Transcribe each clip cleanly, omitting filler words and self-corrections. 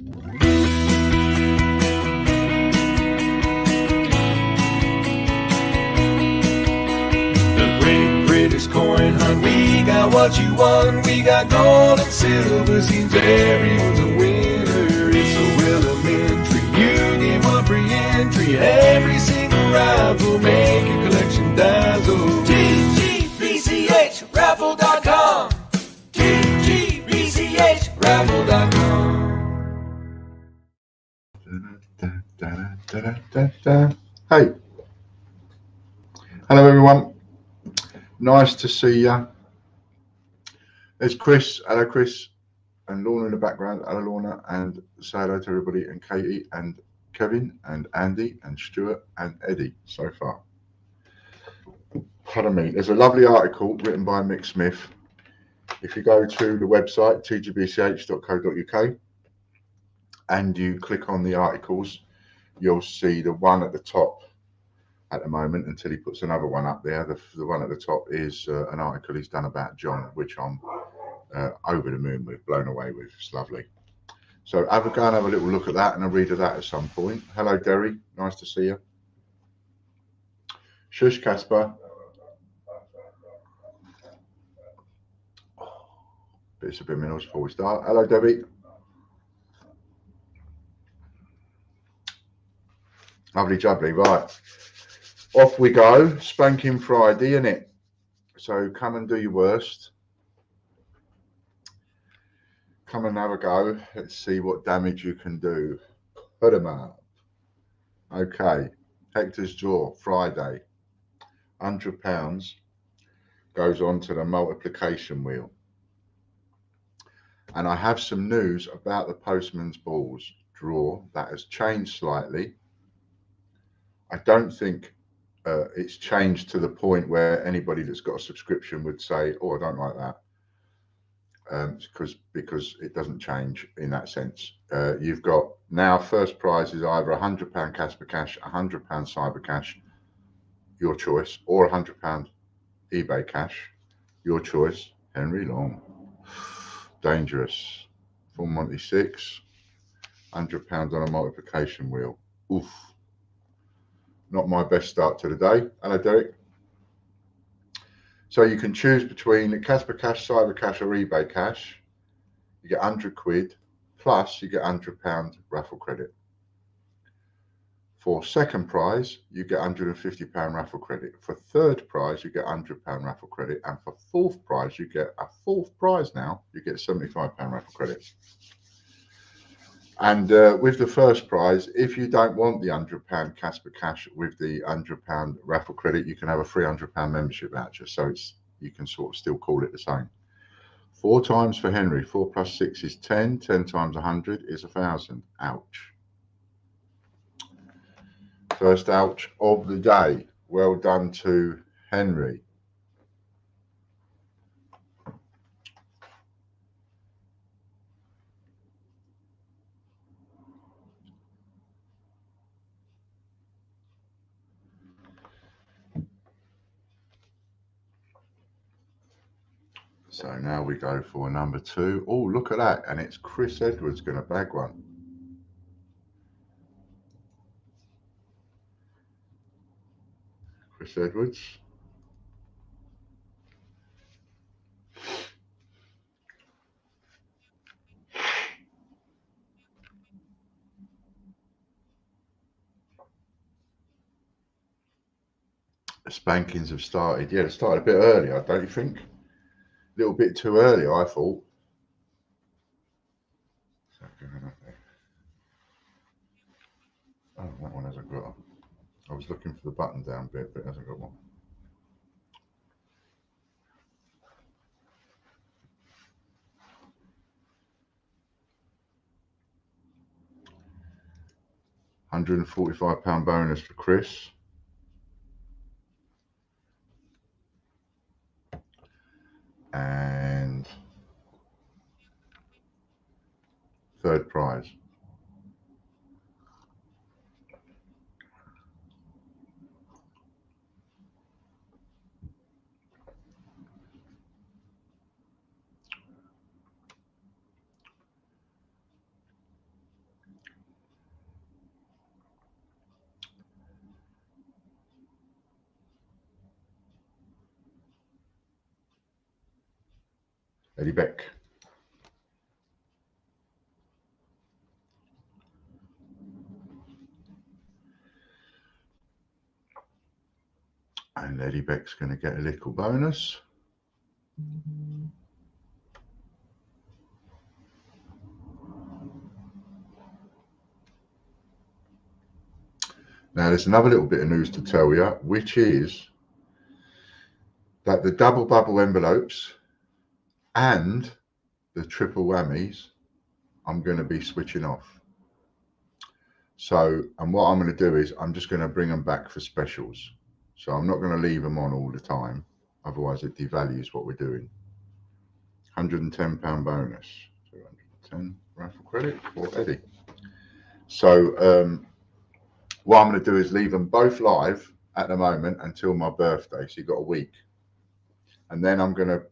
The Great British Coin Hunt, we got what you want. We got gold and silver, seems everyone's a winner. It's so elementary, you get one free entry. Every single raffle, make your collection dazzle. TGBCHraffle.com, TGBCHraffle.com. Hey, hello everyone, nice to see ya. There's Chris, hello Chris, and Lorna in the background, hello Lorna, and say hello to everybody, and Katie and Kevin and Andy and Stuart and Eddie so far. Pardon me, there's a lovely article written by Mick Smith. If you go to the website tgbch.co.uk and you click on the articles, you'll see the one at the top at the moment until he puts another one up there. The one at the top is an article he's done about John, which I'm over the moon with, blown away with. It's lovely. So go and have a little look at that and a read of that at some point. Hello, Derry. Nice to see you. Shush, Casper. Bits of minerals before we start. Hello, Debbie. Lovely jubbly. Right. Off we go. Spanking Friday, innit? So come and do your worst. Come and have a go. Let's see what damage you can do. Put them up. Okay. Hector's Draw, Friday. £100 goes on to the multiplication wheel. And I have some news about the Postman's Balls draw that has changed slightly. I don't think it's changed to the point where anybody that's got a subscription would say, oh, I don't like that. Because it doesn't change in that sense. You've got now first prize is either £100 Casper Cash, £100 Cyber Cash, your choice, or £100 eBay Cash, your choice. Henry Long, dangerous. Full Monty 6, £100 on a multiplication wheel. Oof. Not my best start to the day. Hello, Derek. So you can choose between Casper Cash, Cyber Cash, or eBay Cash. You get £100 plus you get £100 raffle credit. For second prize, you get £150 raffle credit. For third prize, you get £100 raffle credit. And for fourth prize, you get a fourth prize now. You get £75 raffle credit. And with the first prize, if you don't want the £100 Casper Cash with the £100 raffle credit, you can have a £300 membership voucher. So you can sort of still call it the same. 4 times for Henry. 4 plus 6 is 10. 10 times 100 is 1,000. Ouch. First ouch of the day. Well done to Henry. So now we go for number 2. Oh, look at that. And it's Chris Edwards going to bag one. Chris Edwards. The spankings have started. Yeah, it started a bit earlier, don't you think? A little bit too early, I thought. Oh, that one hasn't got. I was looking for the button down bit, but it hasn't got one. £145 bonus for Chris. And third prize. Eddie Beck. And Eddie Beck's going to get a little bonus. Now, there's another little bit of news to tell you, which is that the double bubble envelopes and the triple whammies, I'm going to be switching off. So, and what I'm going to do is I'm just going to bring them back for specials. So I'm not going to leave them on all the time. Otherwise it devalues what we're doing. £110 bonus. 210 raffle credit for Eddie. So what I'm going to do is leave them both live at the moment until my birthday. So you've got a week. And then I'm going to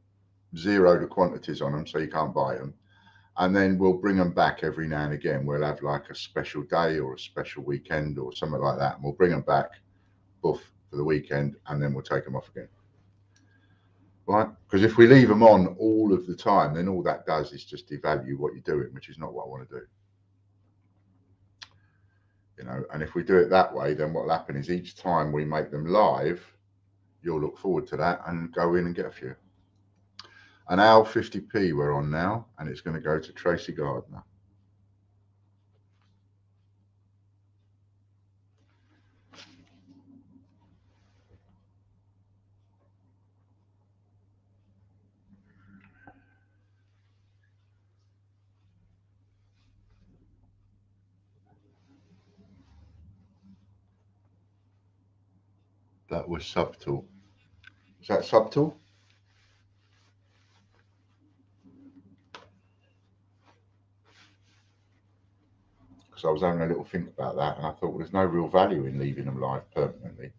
zero the quantities on them so you can't buy them. And then we'll bring them back every now and again. We'll have like a special day or a special weekend or something like that. And we'll bring them back, boof, for the weekend, and then we'll take them off again. Right? Because if we leave them on all of the time, then all that does is just devalue what you're doing, which is not what I want to do. You know, and if we do it that way, then what will happen is each time we make them live, you'll look forward to that and go in and get a few. An Al 50p we're on now, and it's going to go to Tracy Gardner. That was subtle. Is that subtle? Because I was having a little think about that, and I thought, well, there's no real value in leaving them live permanently.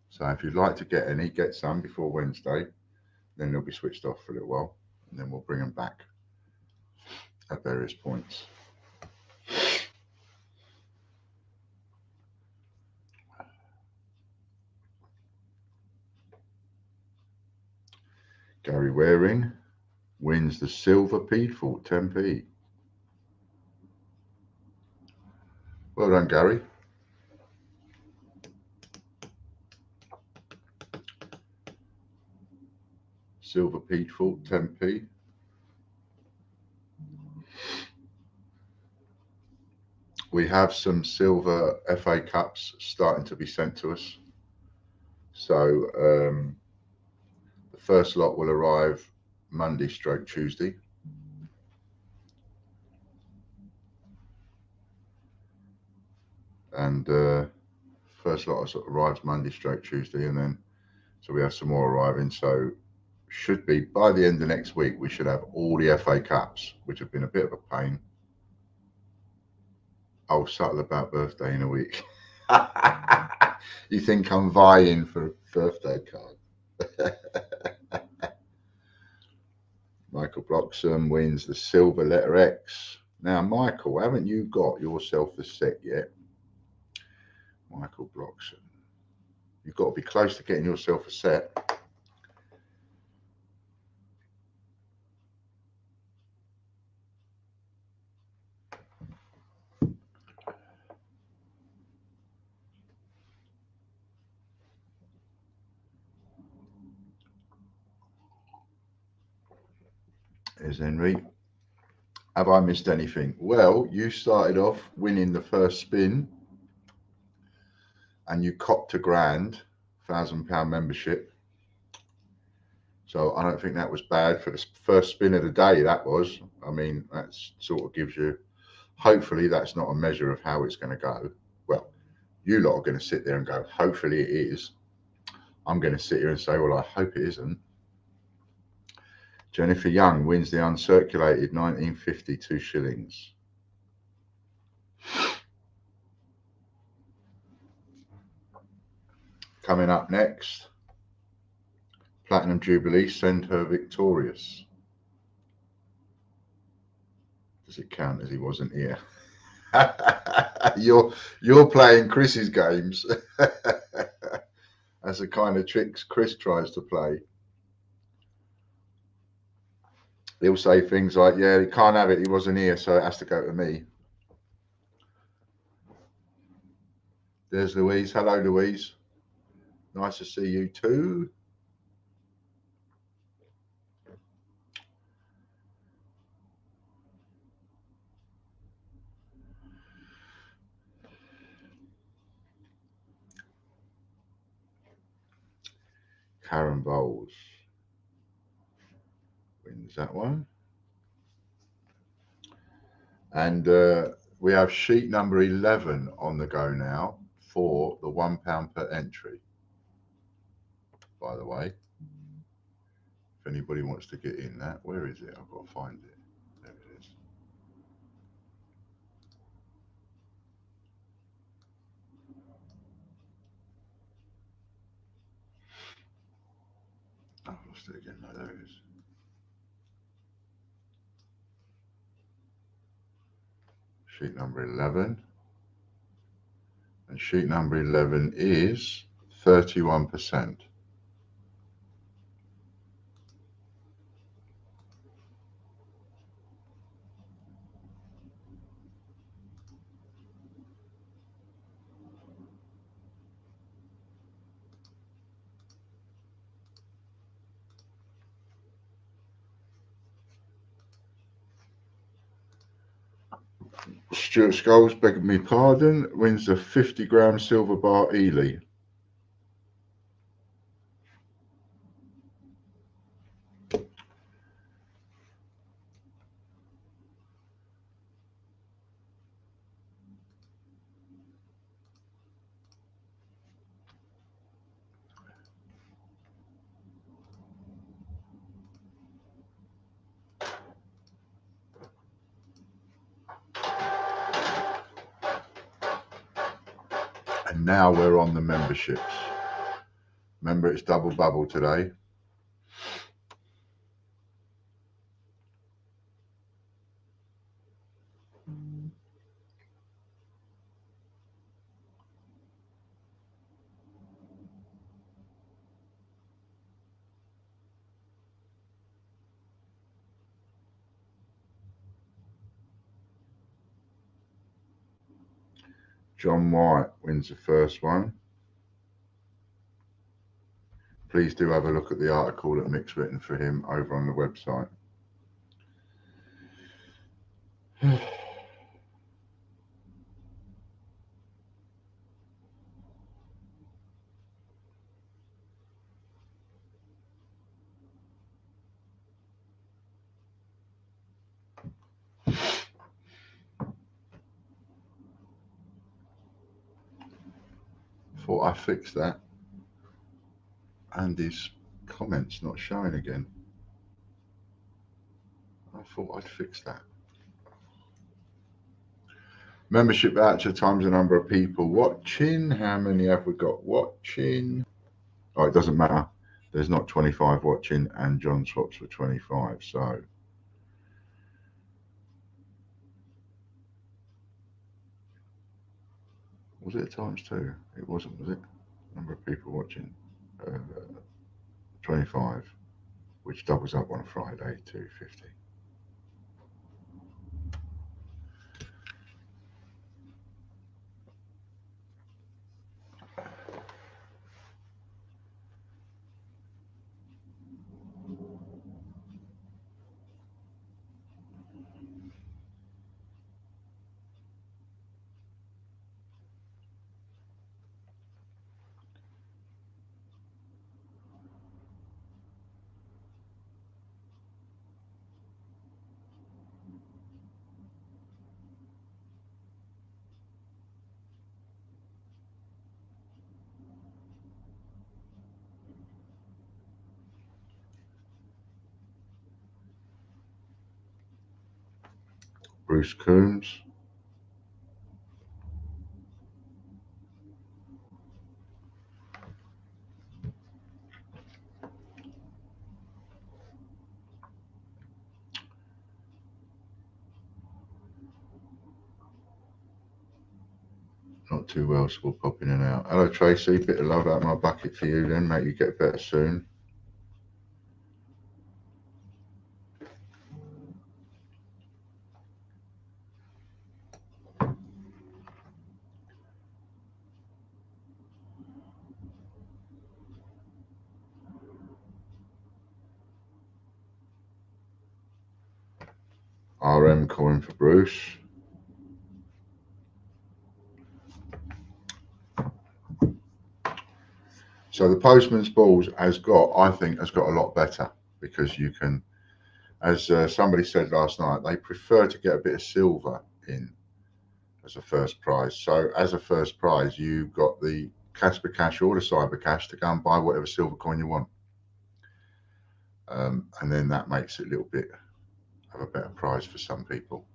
So if you'd like to get any, get some before Wednesday. Then they'll be switched off for a little while, and then we'll bring them back at various points. Gary Waring wins the silver Peadfort 10p. Well done, Gary. Silver Peadfort 10p. We have some silver FA Cups starting to be sent to us. So the first lot will arrive Monday/Tuesday. And first lot arrives Monday/Tuesday, and then so we have some more arriving. So should be by the end of next week, we should have all the FA Cups, which have been a bit of a pain. I'll subtle about birthday in a week. You think I'm vying for a birthday card? Michael Bloxham wins the silver letter X. Now, Michael, haven't you got yourself a set yet? Michael Bloxham. You've got to be close to getting yourself a set. There's Henry. Have I missed anything? Well, you started off winning the first spin and you copped £1,000, £1,000 membership. So I don't think that was bad for the first spin of the day, that was. I mean, that sort of gives you, hopefully that's not a measure of how it's going to go. Well, you lot are going to sit there and go, hopefully it is. I'm going to sit here and say, well, I hope it isn't. Jennifer Young wins the uncirculated 1950 2 shillings. Coming up next, Platinum Jubilee, send her victorious. Does it count as he wasn't here? You're playing Chris's games. That's the kind of tricks Chris tries to play. He'll say things like, yeah, he can't have it, he wasn't here, so it has to go to me. There's Louise. Hello, Louise. Nice to see you too. Karen Bowles wins that one. And we have sheet number 11 on the go now for the £1 per entry. By the way, if anybody wants to get in that, where is it? I've got to find it. There it is. I've lost it again. No, there it is. Sheet number 11. And sheet number 11 is 31%. Stuart Scholes, begging me pardon, wins the 50-gram silver bar Ely. And now we're on the memberships. Remember, it's double bubble today. John White wins the first one. Please do have a look at the article that Mick's written for him over on the website. Thought I fixed that. And his comments not showing again. I thought I'd fix that. Membership voucher times the number of people watching. How many have we got watching? Oh, it doesn't matter. There's not 25 watching, and John swaps for 25. So was it a times two? It wasn't, was it? Number of people watching. 25, which doubles up on a Friday to 50. Bruce Coombs. Not too well, so we'll pop in and out. Hello, Tracy. Bit of love out my bucket for you then, mate. You get better soon. RM coin for Bruce. So the Postman's Balls has got, I think, has got a lot better because you can, as somebody said last night, they prefer to get a bit of silver in as a first prize. So as a first prize, you've got the Casper Cash or the Cyber Cash to go and buy whatever silver coin you want. And then that makes it a little bit of a better prize for some people.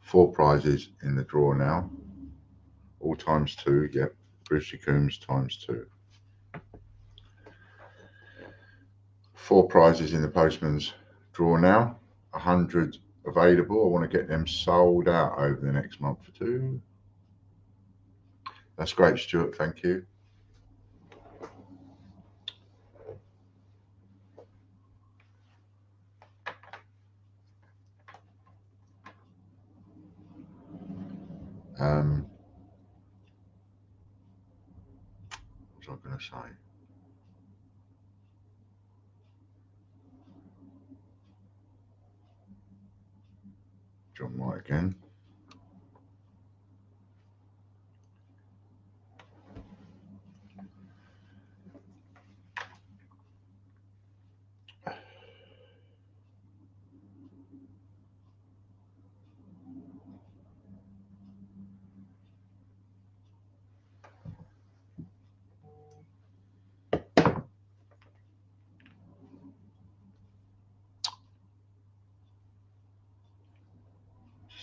4 prizes in the draw now, all times 2. Yep, Brucey Coombs times 2. 4 prizes in the Postman's draw now, 100 available. I want to get them sold out over the next month or 2. That's great, Stuart, thank you. What was I going to say? John White again.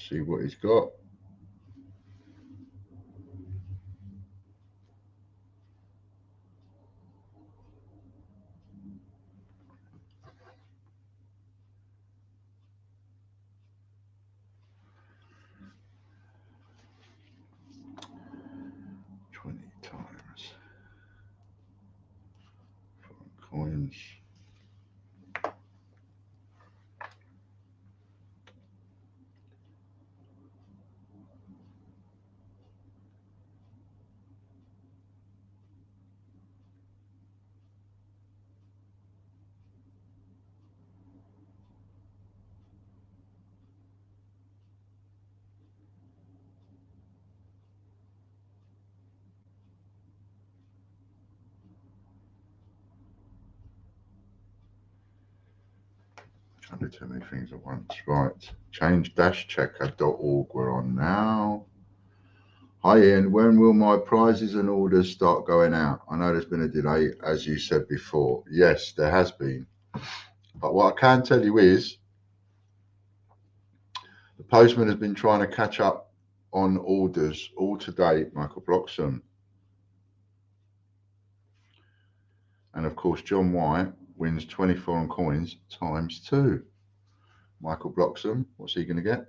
See what he's got. Times coins. Trying to do too many things at once. Right, change-checker.org we're on now. Hi Ian, when will my prizes and orders start going out? I know there's been a delay, as you said before. Yes, there has been. But what I can tell you is the postman has been trying to catch up on orders all to date, Michael Bloxham. And of course, John White wins 24 on coins times 2. Michael Bloxham, what's he going to get?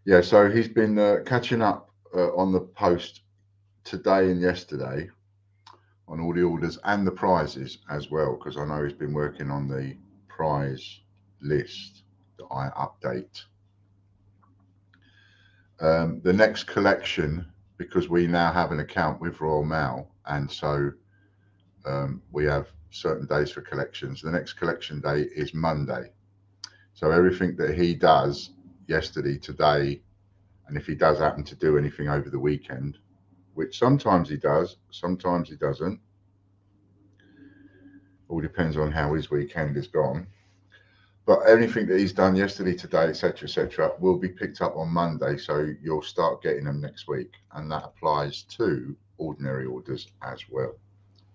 Yeah, so he's been catching up on the post today and yesterday on all the orders and the prizes as well, because I know he's been working on the prize list that I update. The next collection, because we now have an account with Royal Mail, and so we have certain days for collections. The next collection day is Monday. So everything that he does yesterday, today, and if he does happen to do anything over the weekend, which sometimes he does, sometimes he doesn't, all depends on how his weekend is gone. But anything that he's done yesterday, today, etc., will be picked up on Monday. So you'll start getting them next week. And that applies to ordinary orders as well.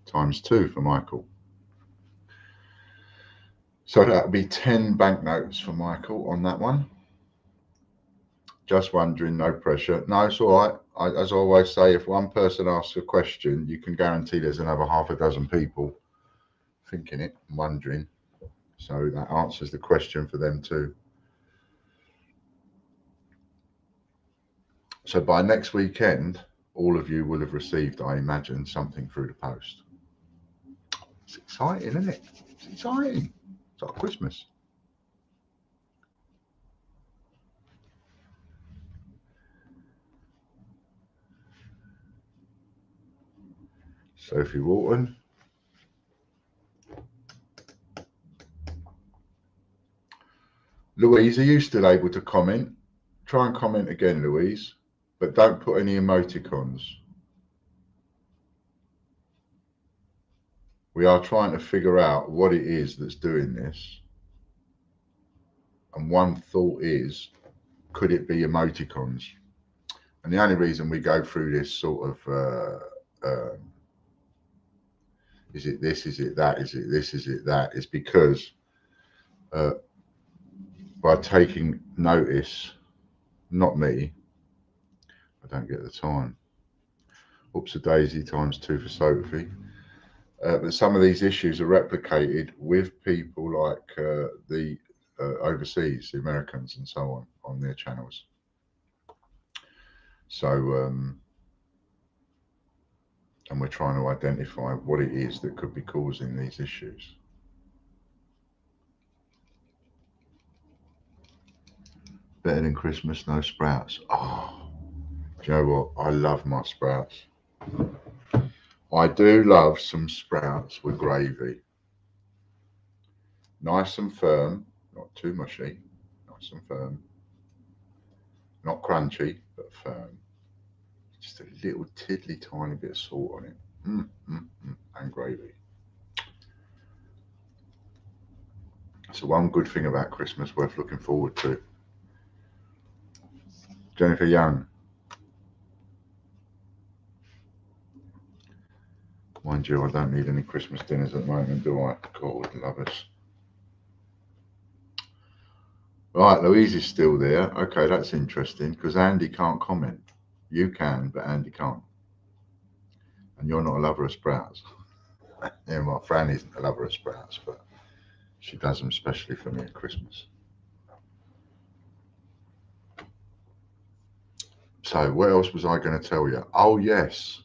Times 2 for Michael. So that'll be 10 banknotes for Michael on that one. Just wondering, no pressure. No, it's all right. As I always say, if one person asks a question, you can guarantee there's another half a dozen people thinking it and wondering. So that answers the question for them too. So by next weekend, all of you will have received, I imagine, something through the post. It's exciting, isn't it? It's exciting. It's like Christmas. Sophie Walton. Louise, are you still able to comment? Try and comment again, Louise, but don't put any emoticons. We are trying to figure out what it is that's doing this. And one thought is, could it be emoticons? And the only reason we go through this sort of, is it this, is it that, is it this, is it that, is because by taking notice, not me, I don't get the time. Oops, a daisy times 2 for Sophie. But some of these issues are replicated with people like the overseas, the Americans and so on their channels. So, and we're trying to identify what it is that could be causing these issues. Better than Christmas, no sprouts. Oh, do you know what? I love my sprouts. I do love some sprouts with gravy. Nice and firm, not too mushy, nice and firm. Not crunchy, but firm. Just a little tiddly tiny bit of salt on it. And gravy. So one good thing about Christmas worth looking forward to. Jennifer Young. Mind you, I don't need any Christmas dinners at the moment, do I? God love us. Right, Louise is still there. Okay, that's interesting because Andy can't comment. You can, but Andy can't. And you're not a lover of sprouts. Yeah, my Fran isn't a lover of sprouts, but she does them especially for me at Christmas. So what else was I going to tell you? Oh, yes.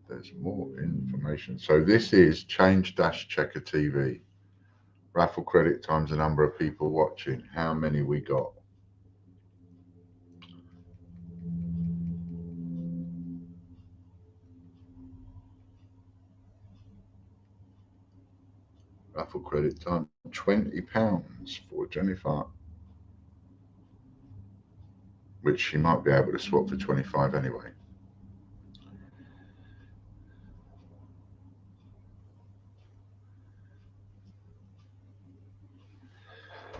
There's more information. So this is Change-Checker TV. Raffle credit times the number of people watching. How many we got? Raffle credit time, £20 for Jennifer. Which she might be able to swap for 25 anyway.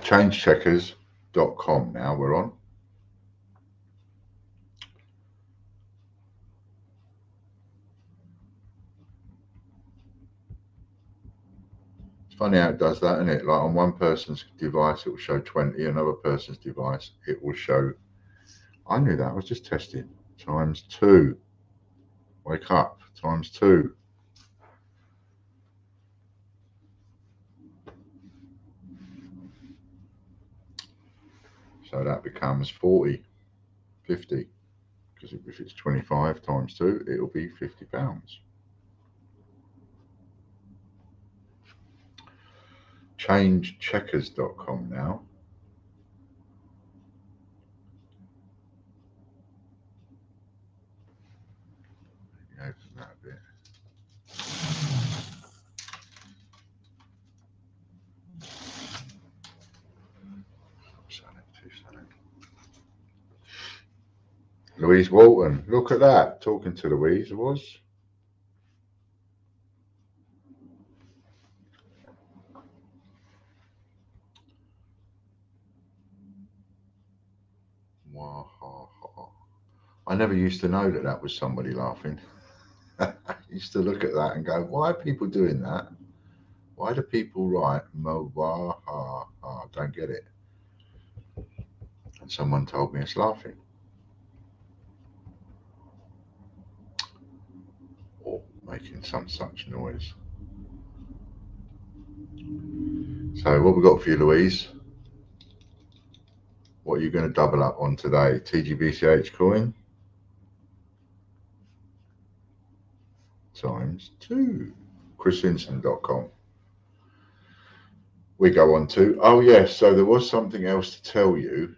Changecheckers.com now we're on. It's funny how it does that, isn't it? Like on one person's device, it will show 20, another person's device, it will show, I knew that, I was just testing, times 2. Wake up, times 2. So that becomes 40, 50. Because if it's 25 times 2, it'll be £50. Changecheckers.com now. Open that a bit. Louise Walton, look at that. Talking to Louise was. I never used to know that that was somebody laughing. I used to look at that and go, why are people doing that? Why do people write Mo-wah-ha-ha? Don't get it. And someone told me it's laughing. Or making some such noise. So what we got for you, Louise? What are you going to double up on today? TGBCH coin times 2. ChrisHinson.com. We go on to, oh yes, so there was something else to tell you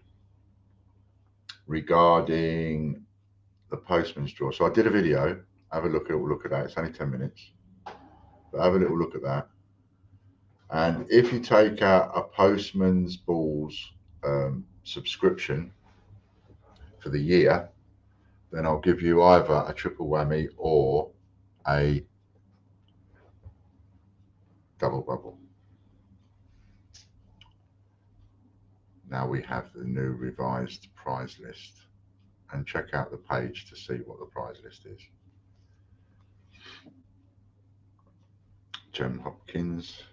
regarding the postman's drawer. So I did a video, have a look at that. It's only 10 minutes, but have a little look at that. And if you take out a Postman's Balls subscription for the year, then I'll give you either a triple whammy or a double bubble. Now we have the new revised prize list, and check out the page to see what the prize list is. Gem Hopkins,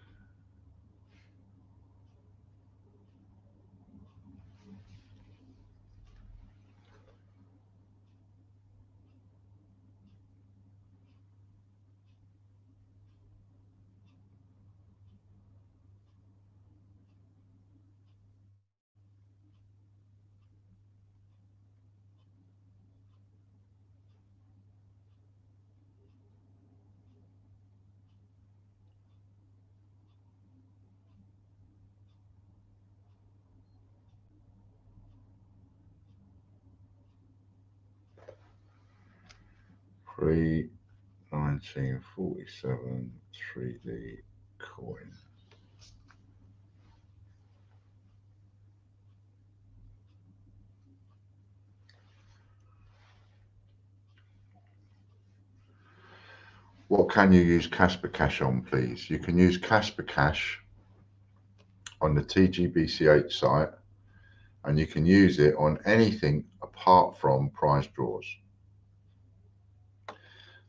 free 1947 3D coin. What can you use Casper Cash on, please? You can use Casper Cash on the TGBCH site, and you can use it on anything apart from prize draws.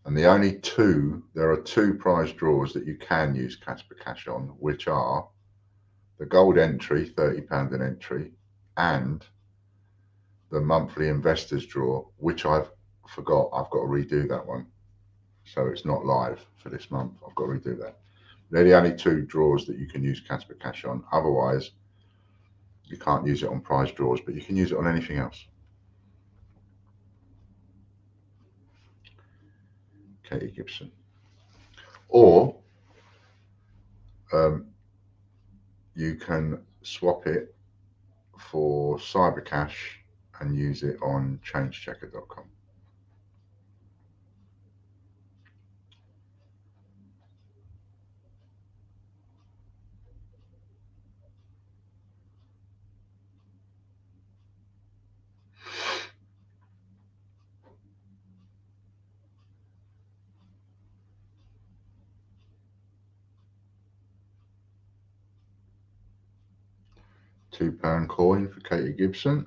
And there are two prize draws that you can use Casper Cash on, which are the gold entry, £30 an entry, and the monthly investors draw, which I've forgot. I've got to redo that one. So it's not live for this month. I've got to redo that. They're the only two draws that you can use Casper Cash on. Otherwise, you can't use it on prize draws, but you can use it on anything else. Katie Gibson. Or you can swap it for CyberCash and use it on changechecker.com. £2 coin for Katie Gibson.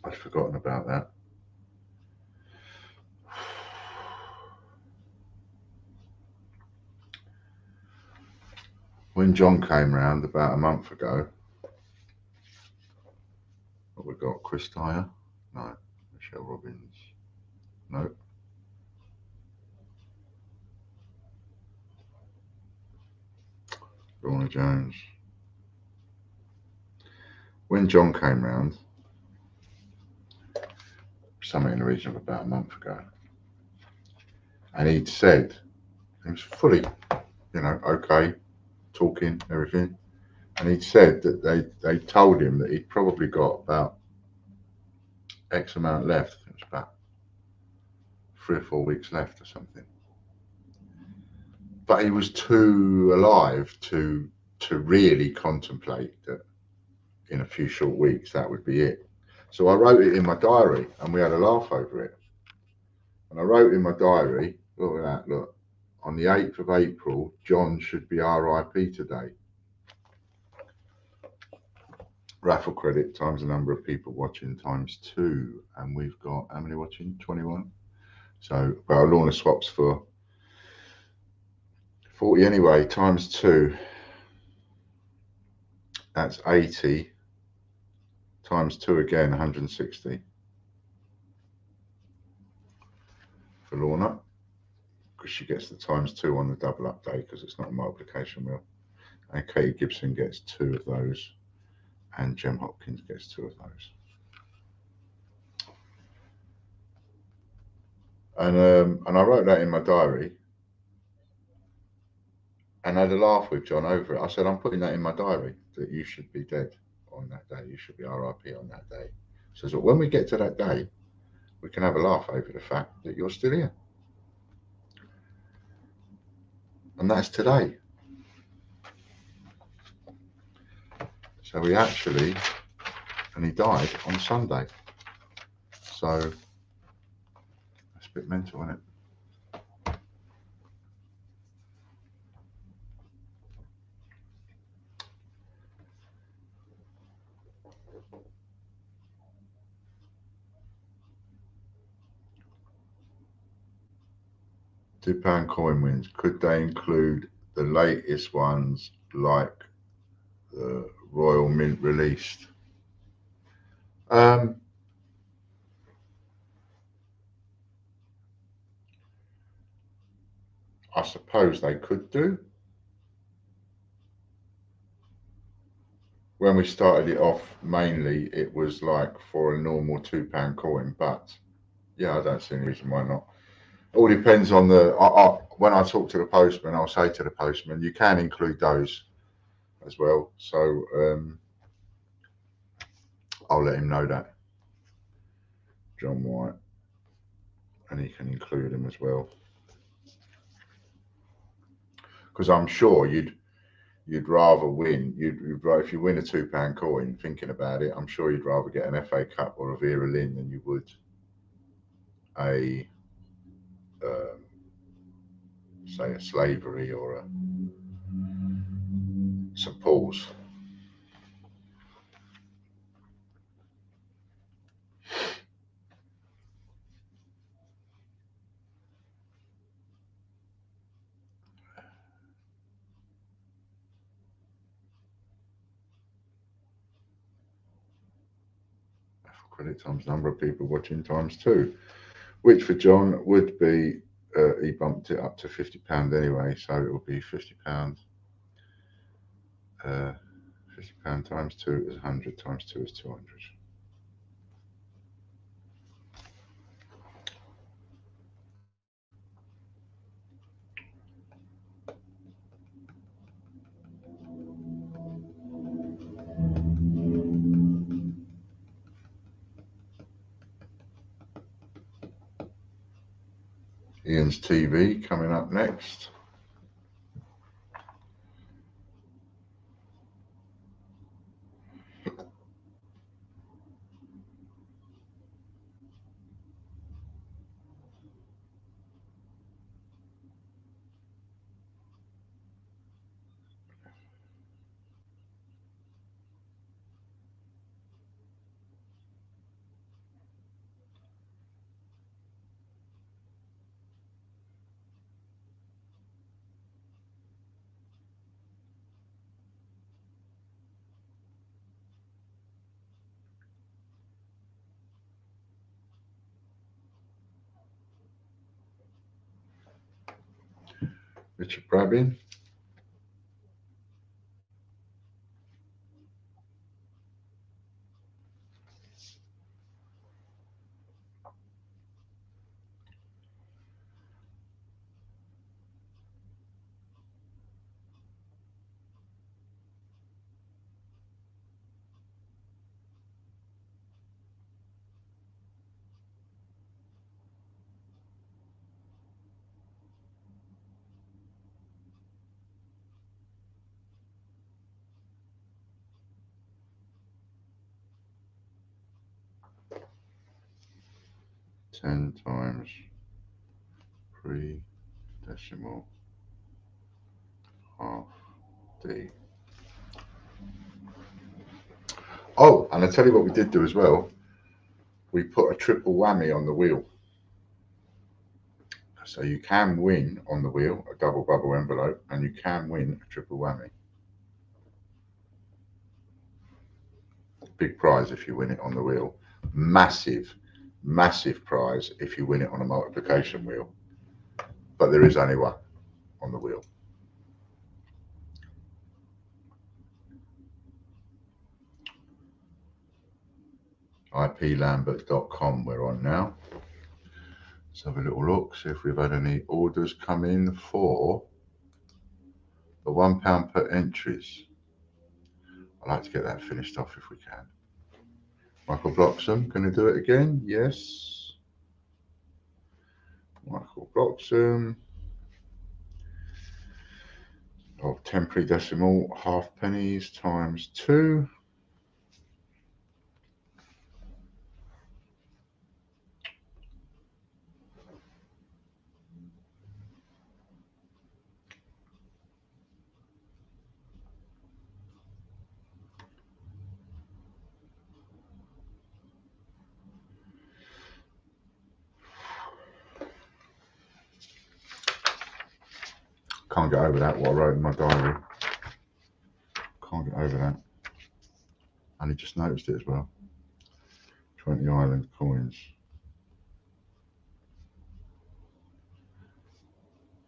I'd forgotten about that. When John came round about a month ago, what we got? Chris Dyer? No. Michelle Robbins? No. Lorna Jones. When John came round, something in the region of about a month ago, and he'd said, he was fully, okay, talking, everything, and he'd said that they told him that he'd probably got about X amount left. It was about 3 or 4 weeks left or something. But he was too alive to really contemplate that in a few short weeks that would be it. So I wrote it in my diary, and we had a laugh over it. And I wrote in my diary, look at that, look, on the 8th of April, John should be RIP today. Raffle credit times the number of people watching times 2, and we've got how many watching? 21. So, well, Lorna swaps for 40 anyway, times 2. That's 80. Times 2 again, 160 for Lorna, because she gets the times 2 on the double up day because it's not a multiplication wheel. and Katie Gibson gets 2 of those, and Jem Hopkins gets 2 of those. And I wrote that in my diary and had a laugh with John over it. I said, I'm putting that in my diary that you should be dead on that day. You should be RIP on that day. So that when we get to that day, we can have a laugh over the fact that you're still here. And that's today. So he actually, and he died on Sunday. So that's a bit mental, isn't it? £2 coin wins. Could they include the latest ones like the Royal Mint released? I suppose they could do. When we started it off, mainly it was like for a normal £2 coin, but yeah, I don't see any reason why not. All depends on when I talk to the postman, I'll say to the postman, you can include those as well. So I'll let him know that, John White, and he can include them as well. Because I'm sure you'd rather win. If you win a £2 coin, thinking about it, I'm sure you'd rather get an FA Cup or a Vera Lynn than you would a say a Slavery or a St Paul's. Credit times number of people watching times 2, which for John would be he bumped it up to £50 anyway, so it will be £50. £50 times 2 is 100, times 2 is 200. Ian's TV coming up next. Richard Brabin. Ten times 3 decimal half D. Oh, and I tell you what we did do as well. We put a triple whammy on the wheel. So you can win on the wheel a double bubble envelope, and you can win a triple whammy. Big prize if you win it on the wheel. Massive, massive prize if you win it on a multiplication wheel. But there is only one on the wheel. iplambert.com we're on now. Let's have a little look, see if we've had any orders come in for the £1 per entries. I'd like to get that finished off if we can. Michael Bloxham, can you do it again? Yes. Michael Bloxham. Of temporary decimal, half pennies times 2. Can't get over that, what I wrote in my diary. Can't get over that. Only just noticed it as well. 20 island coins.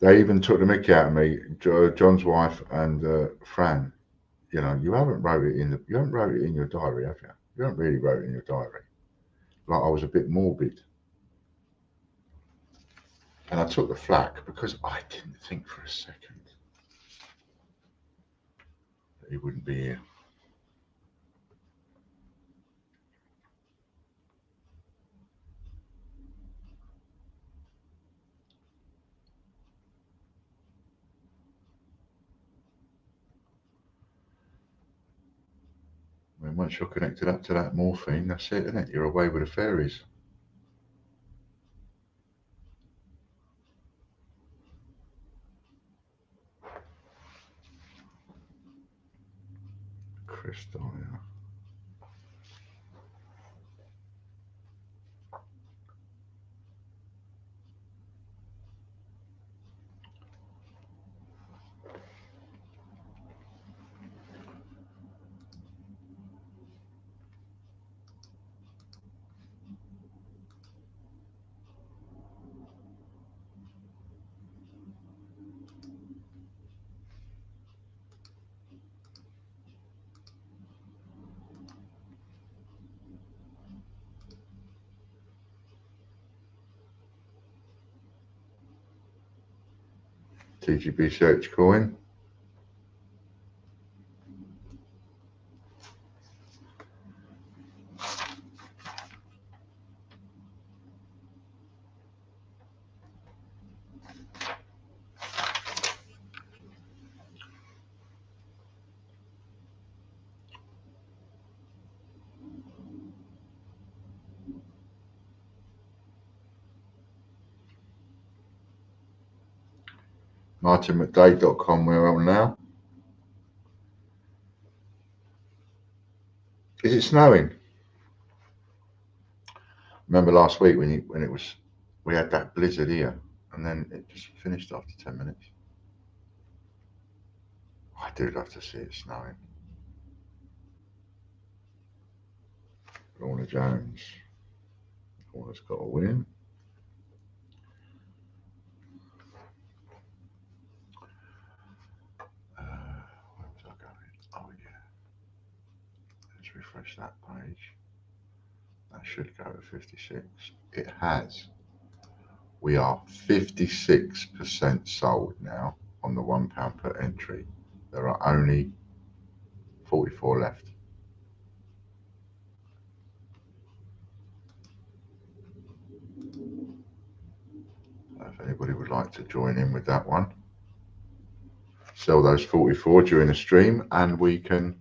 They even took the mickey out of me, John's wife and Fran. You know, you haven't wrote it in your diary, have you? You haven't really wrote it in your diary. Like I was a bit morbid. And I took the flak because I didn't think for a second that he wouldn't be here. I mean, once you're connected up to that morphine, that's it, isn't it? You're away with the fairies. Crystal, yeah. TGB search coin. MartinMcDade.com we're on now. Is it snowing? Remember last week when we had that blizzard here and then it just finished after 10 minutes. I do love to see it snowing. Lorna Jones. Lorna's got a win. Where was I going? Oh yeah. Let's refresh that page. That should go to 56. It has. We are 56% sold now on the £1 per entry. There are only 44 left. If anybody would like to join in with that one, sell those 44 during the stream and we can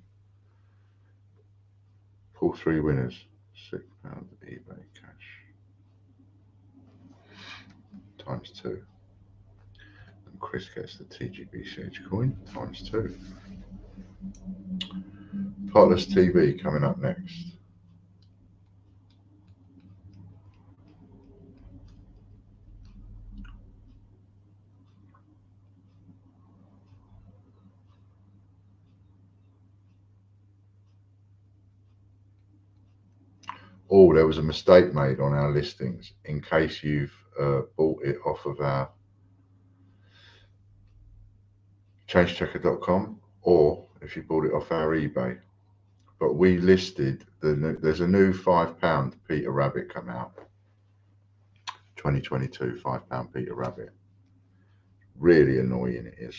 pull 3 winners. £6 eBay cash times 2. And Chris gets the TGBCH coin times 2. Potless TV coming up next. Oh, there was a mistake made on our listings. In case you've bought it off of our changechecker.com or if you bought it off our eBay, but we listed there's a new £5 Peter Rabbit come out, 2022 £5 Peter Rabbit. Really annoying it is.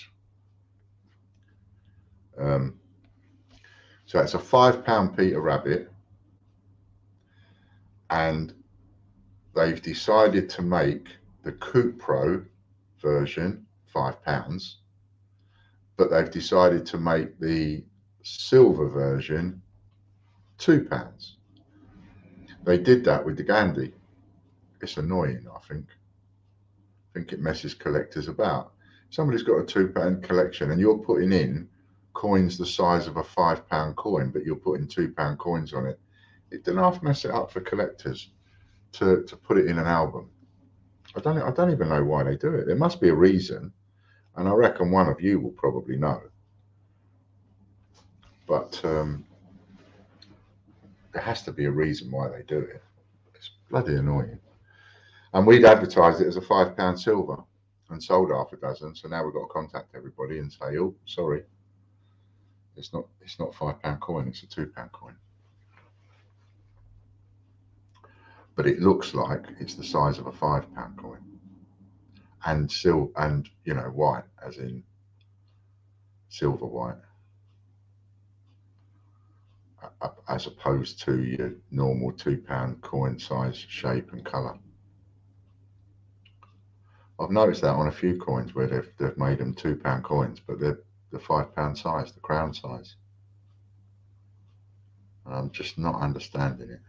So it's a £5 Peter Rabbit, and they've decided to make the Coupe Pro version £5, but they've decided to make the silver version £2. They did that with the Gandhi. It's annoying, I think. I think it messes collectors about. Somebody's got a £2 collection and you're putting in coins the size of a £5 coin, but you're putting £2 coins on it. It didn't half mess it up for collectors to put it in an album. I don't even know why they do it. There must be a reason, and I reckon one of you will probably know. But there has to be a reason why they do it. It's bloody annoying. And we'd advertised it as a £5 silver and sold half a dozen. So now we've got to contact everybody and say, oh, sorry, it's not £5 coin, it's a £2 coin. But it looks like it's the size of a £5 coin, and white, as in silver white, as opposed to your normal £2 coin size, shape and colour. I've noticed that on a few coins where they've made them £2 coins, but they're the £5 size, the crown size. And I'm just not understanding it.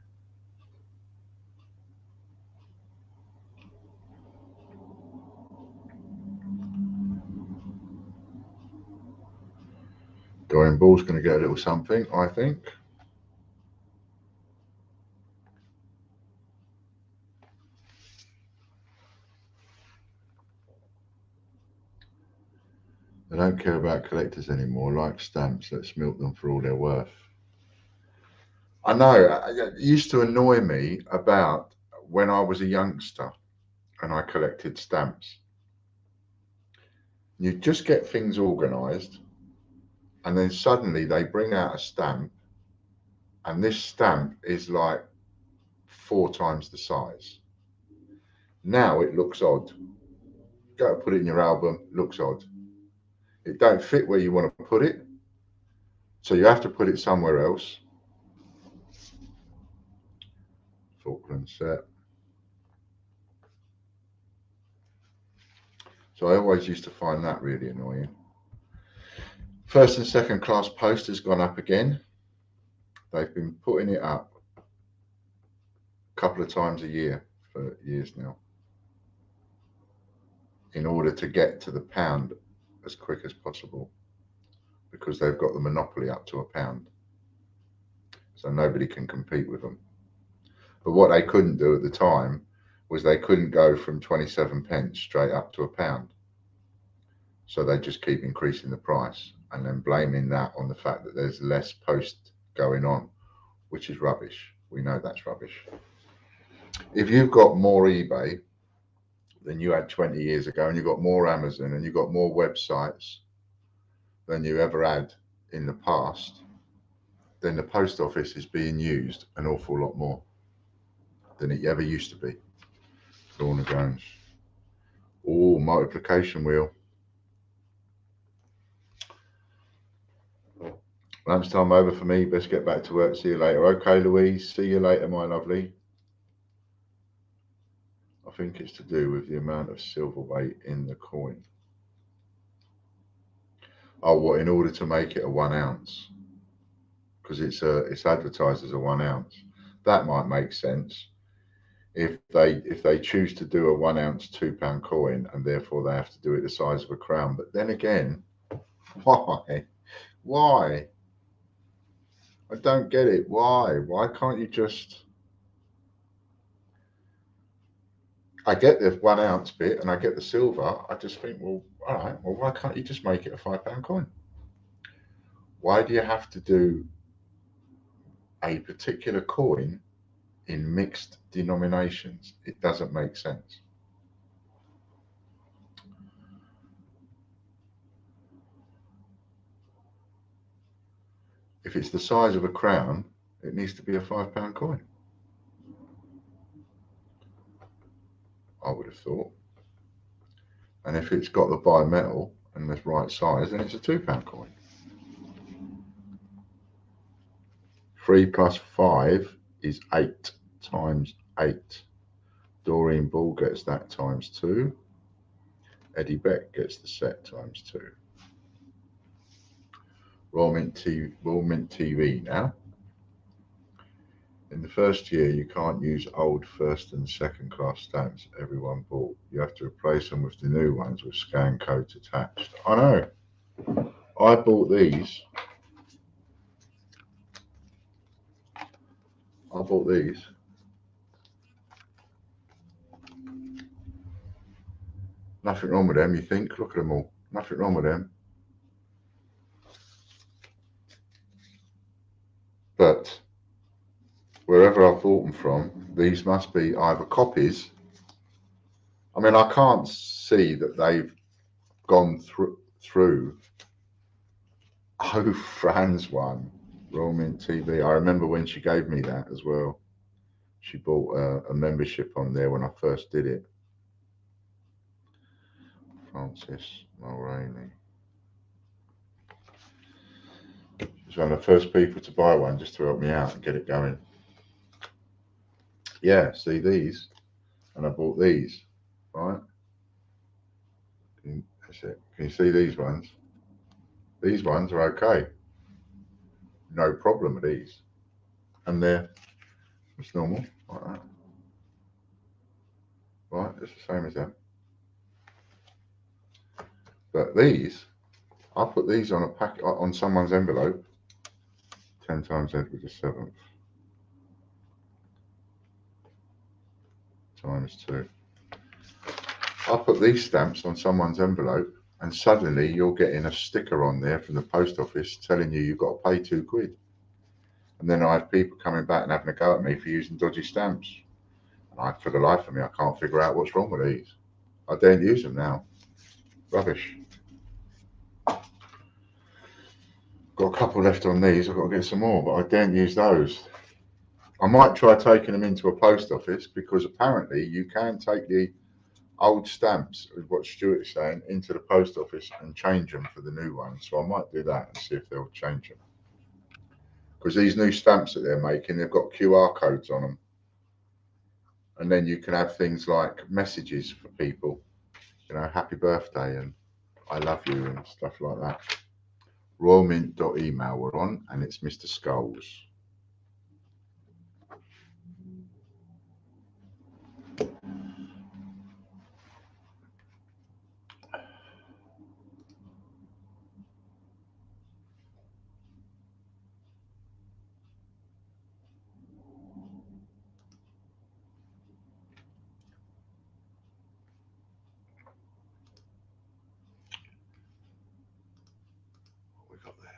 Dorian Ball's going to get a little something, I think. They don't care about collectors anymore, like stamps. Let's milk them for all they're worth. I know, it used to annoy me about when I was a youngster and I collected stamps. You just get things organised, and then suddenly they bring out a stamp, and this stamp is like 4 times the size. Now it looks odd. Go to put it in your album, looks odd. It don't fit where you want to put it, so you have to put it somewhere else. Falkland set. So I always used to find that really annoying. First and second class post has gone up again. They've been putting it up a couple of times a year for years now, in order to get to the pound as quick as possible, because they've got the monopoly up to £1, so nobody can compete with them. But what they couldn't do at the time was they couldn't go from 27p straight up to £1, so they just keep increasing the price and then blaming that on the fact that there's less post going on, which is rubbish. We know that's rubbish. If you've got more eBay than you had 20 years ago, and you've got more Amazon, and you've got more websites than you ever had in the past, then the post office is being used an awful lot more than it ever used to be. Lorna Jones. Oh, multiplication wheel. Lunchtime over for me. Best get back to work. See you later. Okay, Louise. See you later, my lovely. I think it's to do with the amount of silver weight in the coin. Oh, what, in order to make it a 1 ounce? Because it's advertised as a 1 ounce. That might make sense if they choose to do a 1 ounce £2 coin, and therefore they have to do it the size of a crown. But then again, why? I don't get it. Why can't you just... I get the 1 ounce bit and I get the silver. I just think, well, all right, well, why can't you just make it a £5 coin? Why do you have to do a particular coin in mixed denominations? It doesn't make sense. if it's the size of a crown, it needs to be a £5 coin. I would have thought. And if it's got the bimetal and the right size, then it's a £2 coin. 3 plus 5 is 8 times 8. Doreen Ball gets that times 2. Eddie Beck gets the set times 2. Royal Mint TV now. In the first year, you can't use old first and second class stamps everyone bought. You have to replace them with the new ones with scan codes attached. I know. I bought these. Nothing wrong with them, you think? Look at them all. Nothing wrong with them. But wherever I bought them from, these must be either copies. I mean, I can't see that they've gone through. Oh, Fran's one, Royal Mint TV. I remember when she gave me that as well. She bought a membership on there when I first did it. Francis Mulroney. She was one of the first people to buy one just to help me out and get it going. Yeah, see these, and I bought these, right? That's it. Can you see these ones? These ones are okay. No problem with these. And they're it's normal, like that. Right, it's the same as them. But these, I put these on a pack on someone's envelope. 10 times Edward the 7th. Times 2. I put these stamps on someone's envelope, and suddenly you're getting a sticker on there from the post office telling you you've got to pay £2. And then I have people coming back and having a go at me for using dodgy stamps. And for the life of me, I can't figure out what's wrong with these. I don't use them now. Rubbish. Got a couple left on these. I've got to get some more, but I don't use those. I might try taking them into a post office, because apparently you can take the old stamps, is what Stuart's saying, into the post office and change them for the new ones. So I might do that and see if they'll change them. Because these new stamps that they're making, they've got QR codes on them. And then you can have things like messages for people, you know, happy birthday and I love you and stuff like that. Royalmint.email we're on, and it's Mr. Skulls. What we got there?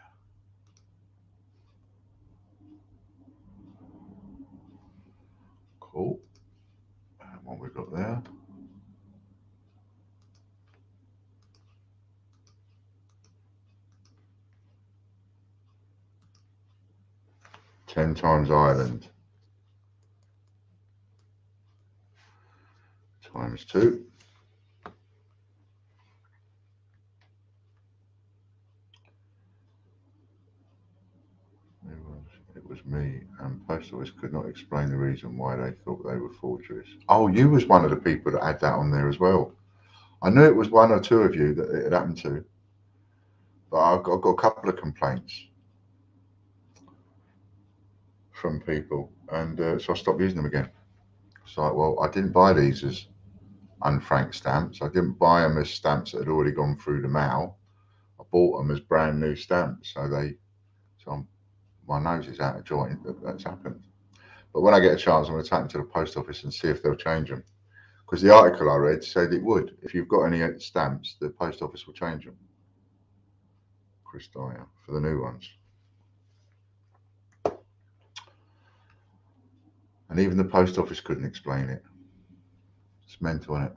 Cool. And what we got there? Ten times Ireland. Times 2. It was me, and post office could not explain the reason why they thought they were forgeries. Oh, you was one of the people that had that on there as well. I knew it was one or two of you that it had happened to, but I've got a couple of complaints from people, and so I stopped using them again. It's like, well, I didn't buy these as unfranked stamps. I didn't buy them as stamps that had already gone through the mail. I bought them as brand new stamps. So my nose is out of joint that that's happened. But when I get a chance, I'm going to take them to the post office and see if they'll change them. Because the article I read said it would. If you've got any stamps, the post office will change them. Chris Dyer for the new ones. And even the post office couldn't explain it. It's mental, isn't it?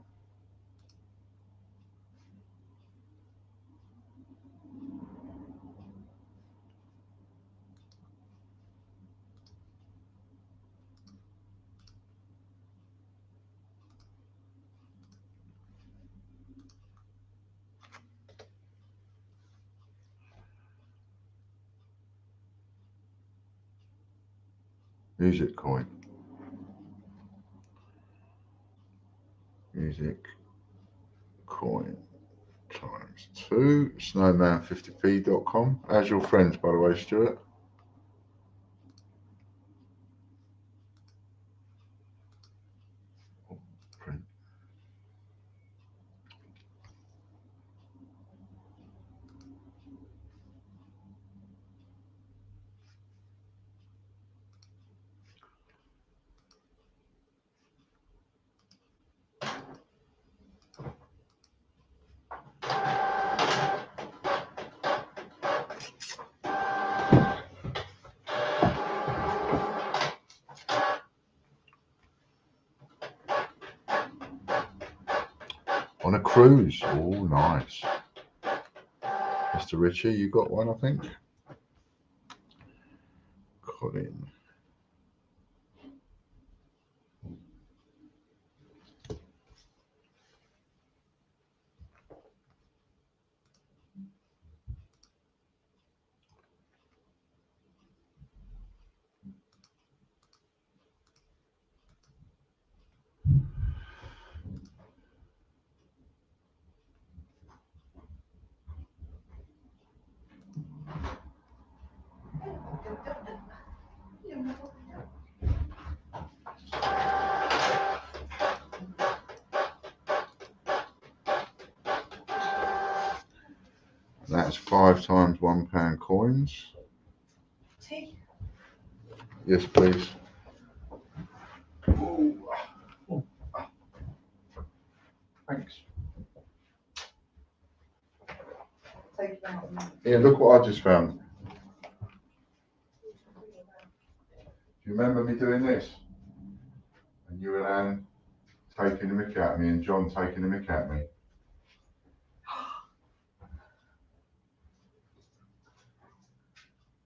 Music coin. Music coin times 2. Snowman50p.com. How's your friends, by the way, Stuart? Print. On a cruise. Oh, nice. Mr. Ritchie, you got one, I think. Colin. That's 5 times £1 coins. Tea. Yes, please. Thanks. Take it out. Yeah, look what I just found. Do you remember me doing this? And you and Anne taking the mick out of me and John taking the mick out of me.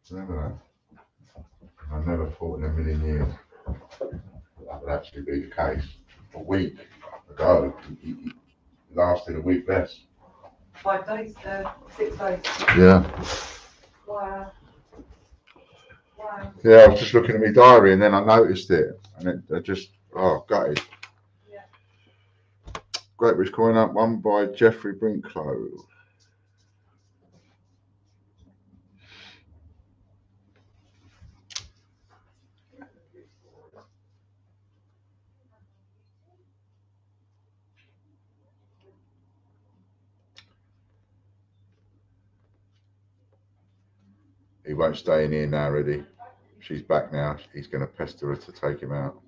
Remember that? I never thought in a million years that would actually be the case. A week ago, it lasted a week less. 5 days, 6 days. Yeah. Wow. Wow. Yeah, I was just looking at my diary and then I noticed it and I just, gutted. Yeah. Great British Coin Hunt, one by Jeffrey Brinklow. He won't stay in here now, Reddy. She's back now. He's going to pester her to take him out.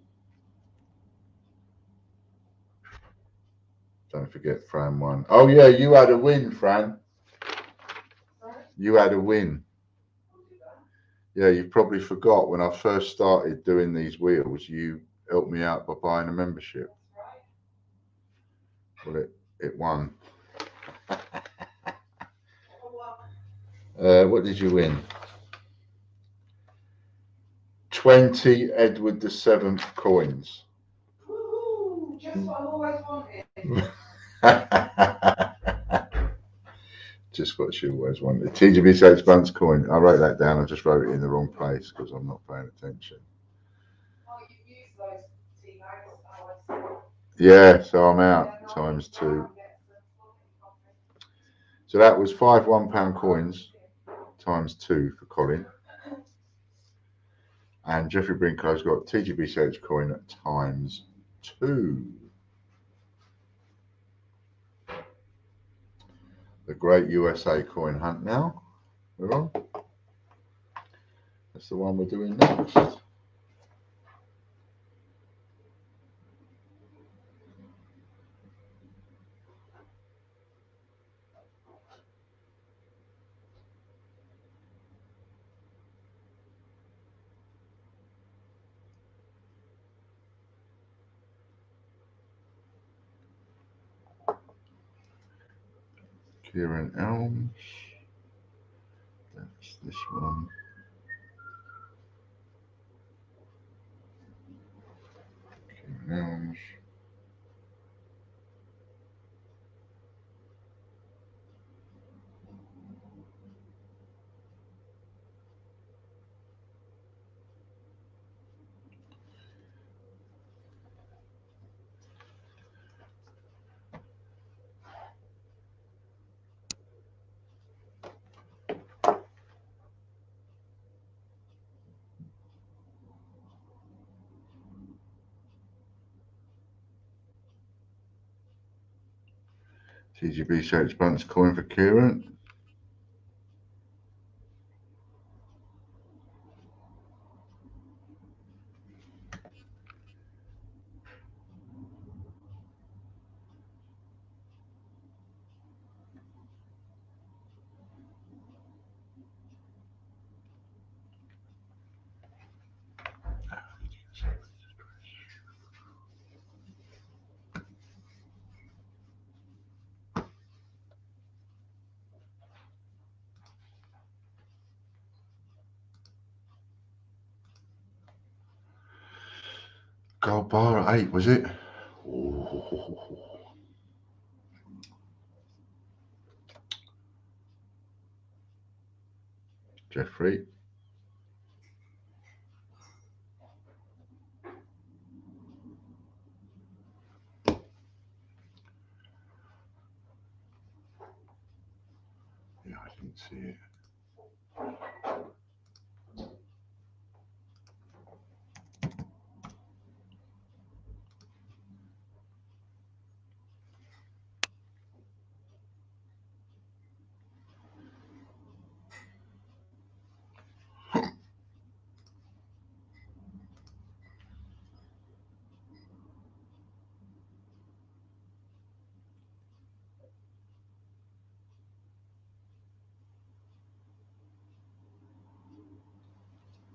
Don't forget Fran won. Oh yeah, you had a win, Fran. You had a win. Yeah, you probably forgot when I first started doing these wheels, you helped me out by buying a membership. Well, it won. What did you win? 20 Edward VII coins. Woohoo! Just what I've always wanted. Just what she always wanted. TGB6 Bunce coin. I wrote that down. I just wrote it in the wrong place because I'm not paying attention. Oh, you've used those tea bags. Yeah, so I'm out times 2. So that was 5 £1 coins times 2 for Colin. And Jeffrey Brinklow's got TGB6 coin at times 2. The Great USA Coin Hunt now. We're on. That's the one we're doing next. Kieran Elms. That's this one. Kieran Elms. TGBCH Bunce coin for Kieran. Gold bar at 8, was it? Ooh. Jeffrey. Yeah, I didn't see it.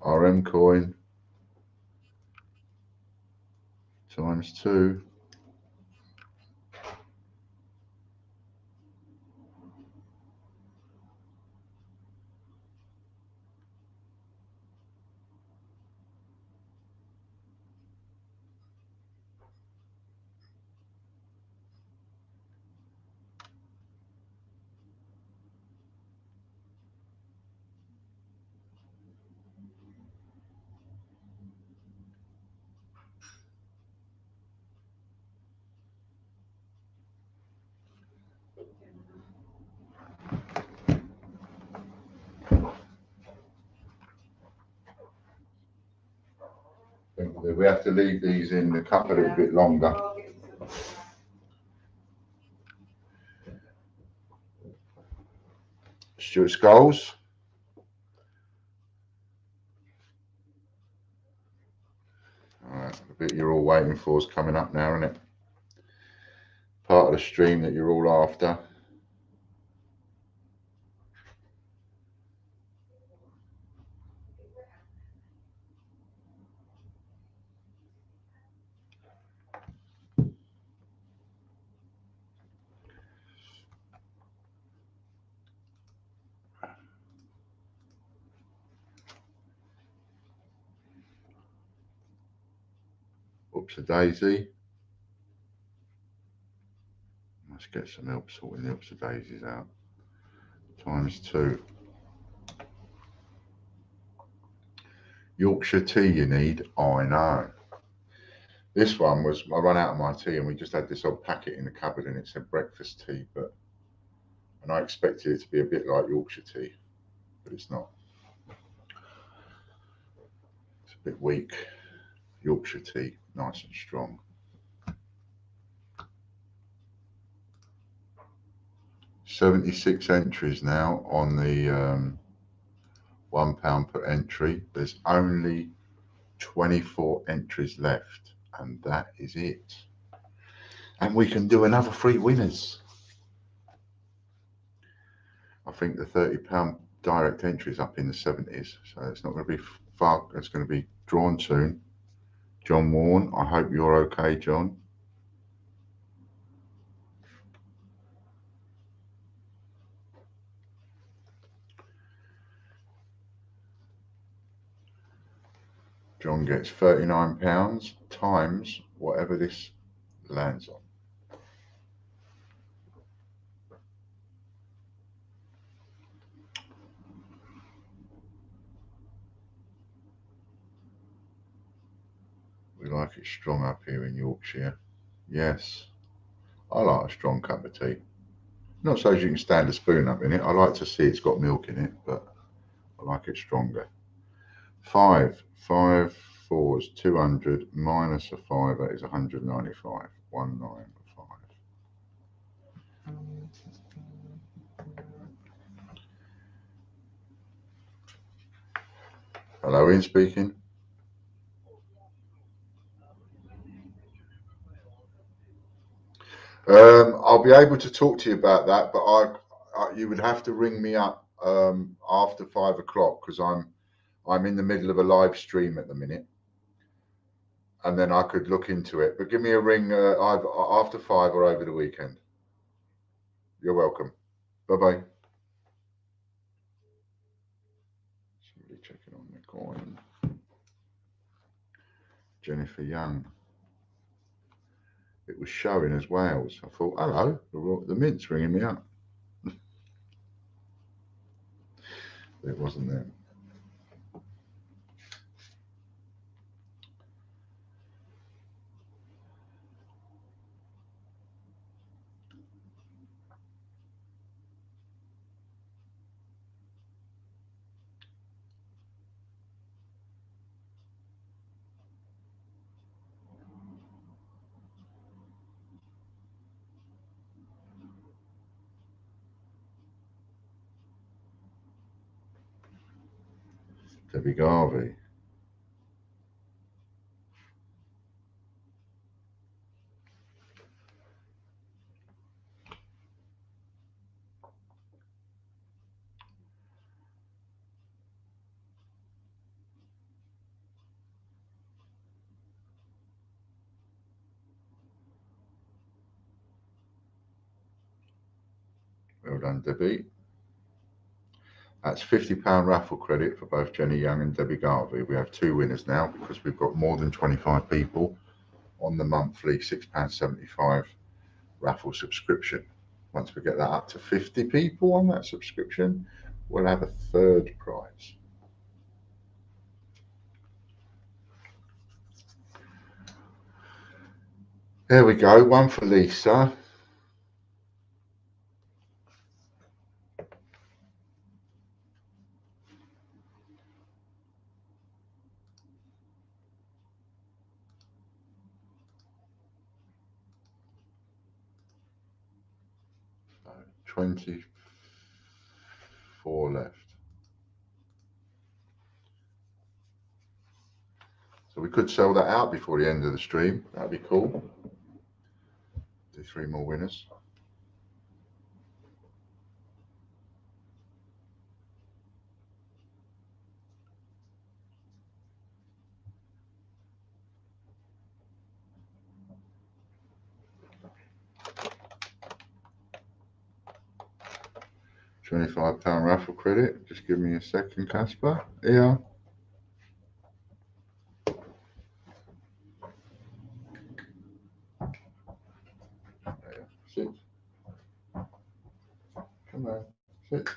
RM coin times 2. We have to leave these in the cup a little bit longer. Stuart Skulls. Alright, the bit you're all waiting for is coming up now, isn't it? Part of the stream that you're all after. Oops a daisy. Let's get some help sorting the oops a daisies out. Times 2. Yorkshire tea you need? I know. This one was, I run out of my tea and we just had this old packet in the cupboard and it said breakfast tea, and I expected it to be a bit like Yorkshire tea, but it's not. It's a bit weak. Yorkshire tea, nice and strong. £76 entries now on the £1 per entry. There's only 24 entries left, and that is it. And we can do another 3 winners. I think the £30 direct entry is up in the 70s, so it's not going to be far. It's going to be drawn soon. John Warren, I hope you're okay, John. John gets £39 times whatever this lands on. We like it strong up here in Yorkshire. Yes, I like a strong cup of tea. Not so as you can stand a spoon up in it. I like to see it's got milk in it, but I like it stronger. 5 4s, 200 minus a fiver is 195. 195. Hello, Ian speaking. I'll be able to talk to you about that, but you would have to ring me up after 5 o'clock because I'm in the middle of a live stream at the minute, and then I could look into it. But give me a ring either after 5 or over the weekend. You're welcome. Bye bye. Somebody checking on the coin. Jennifer Young. It was showing as Wales. I thought, hello, the mint's ringing me up. It wasn't them. Debbie Garvey. Well done, Debbie. That's £50 raffle credit for both Jenny Young and Debbie Garvey. We have 2 winners now because we've got more than 25 people on the monthly £6.75 raffle subscription. Once we get that up to 50 people on that subscription, we'll have a 3rd prize. There we go, one for Lisa. So 24 left. So we could sell that out before the end of the stream. That'd be cool. Do 3 more winners. £25 raffle credit. Just give me a second, Casper. Yeah. Sit. Come on. Sit.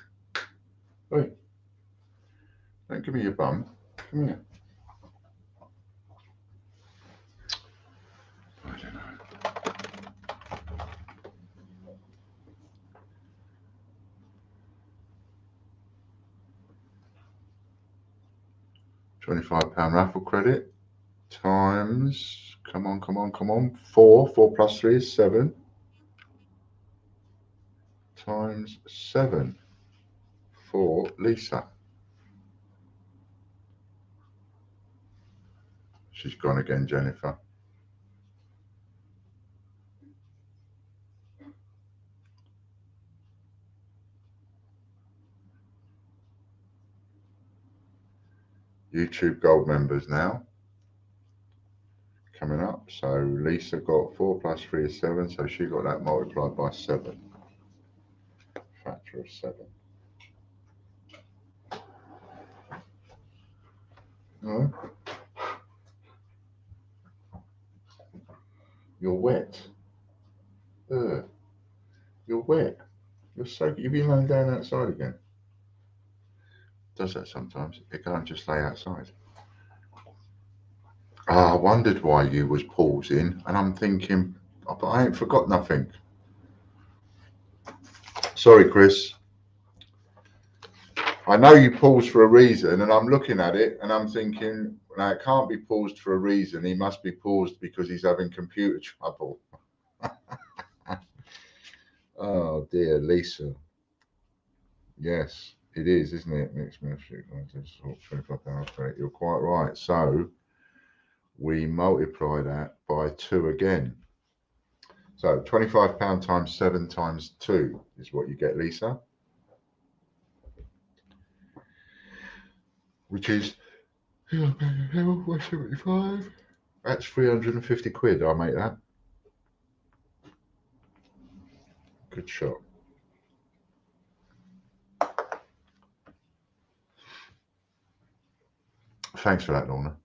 Wait. Don't give me your bum. Come here. I don't know. £25 raffle credit times, come on, 4 plus 3 is 7, times 7 for Lisa. She's gone again, Jennifer. YouTube Gold members now coming up. So Lisa got 4 plus 3 is 7, so she got that multiplied by 7. Factor of 7. No. You're wet. Ugh. You're wet. You're so. You've been laying down outside again. Does that sometimes. It can't just lay outside. I wondered why you was pausing, and I'm thinking, but I ain't forgot nothing. Sorry, Chris. I know you paused for a reason, and I'm looking at it, and I'm thinking, now it can't be paused for a reason. He must be paused because he's having computer trouble. Oh dear, Lisa. Yes, it is, isn't it? Next match, £25 You're quite right. So we multiply that by 2 again. So £25 times 7 times 2 is what you get, Lisa. Which is 175. That's 350 quid. I'll make that. Good shot. Thanks for that, Lorna.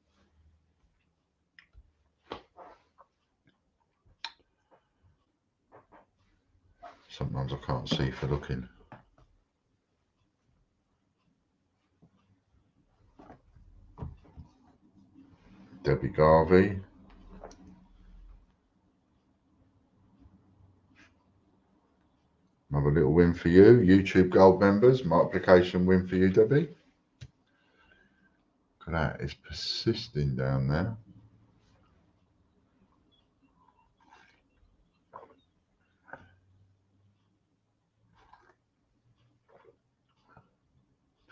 Sometimes I can't see for looking. Debbie Garvey. Another little win for you. YouTube Gold members. Multiplication win for you, Debbie. Look at that. It's persisting down there.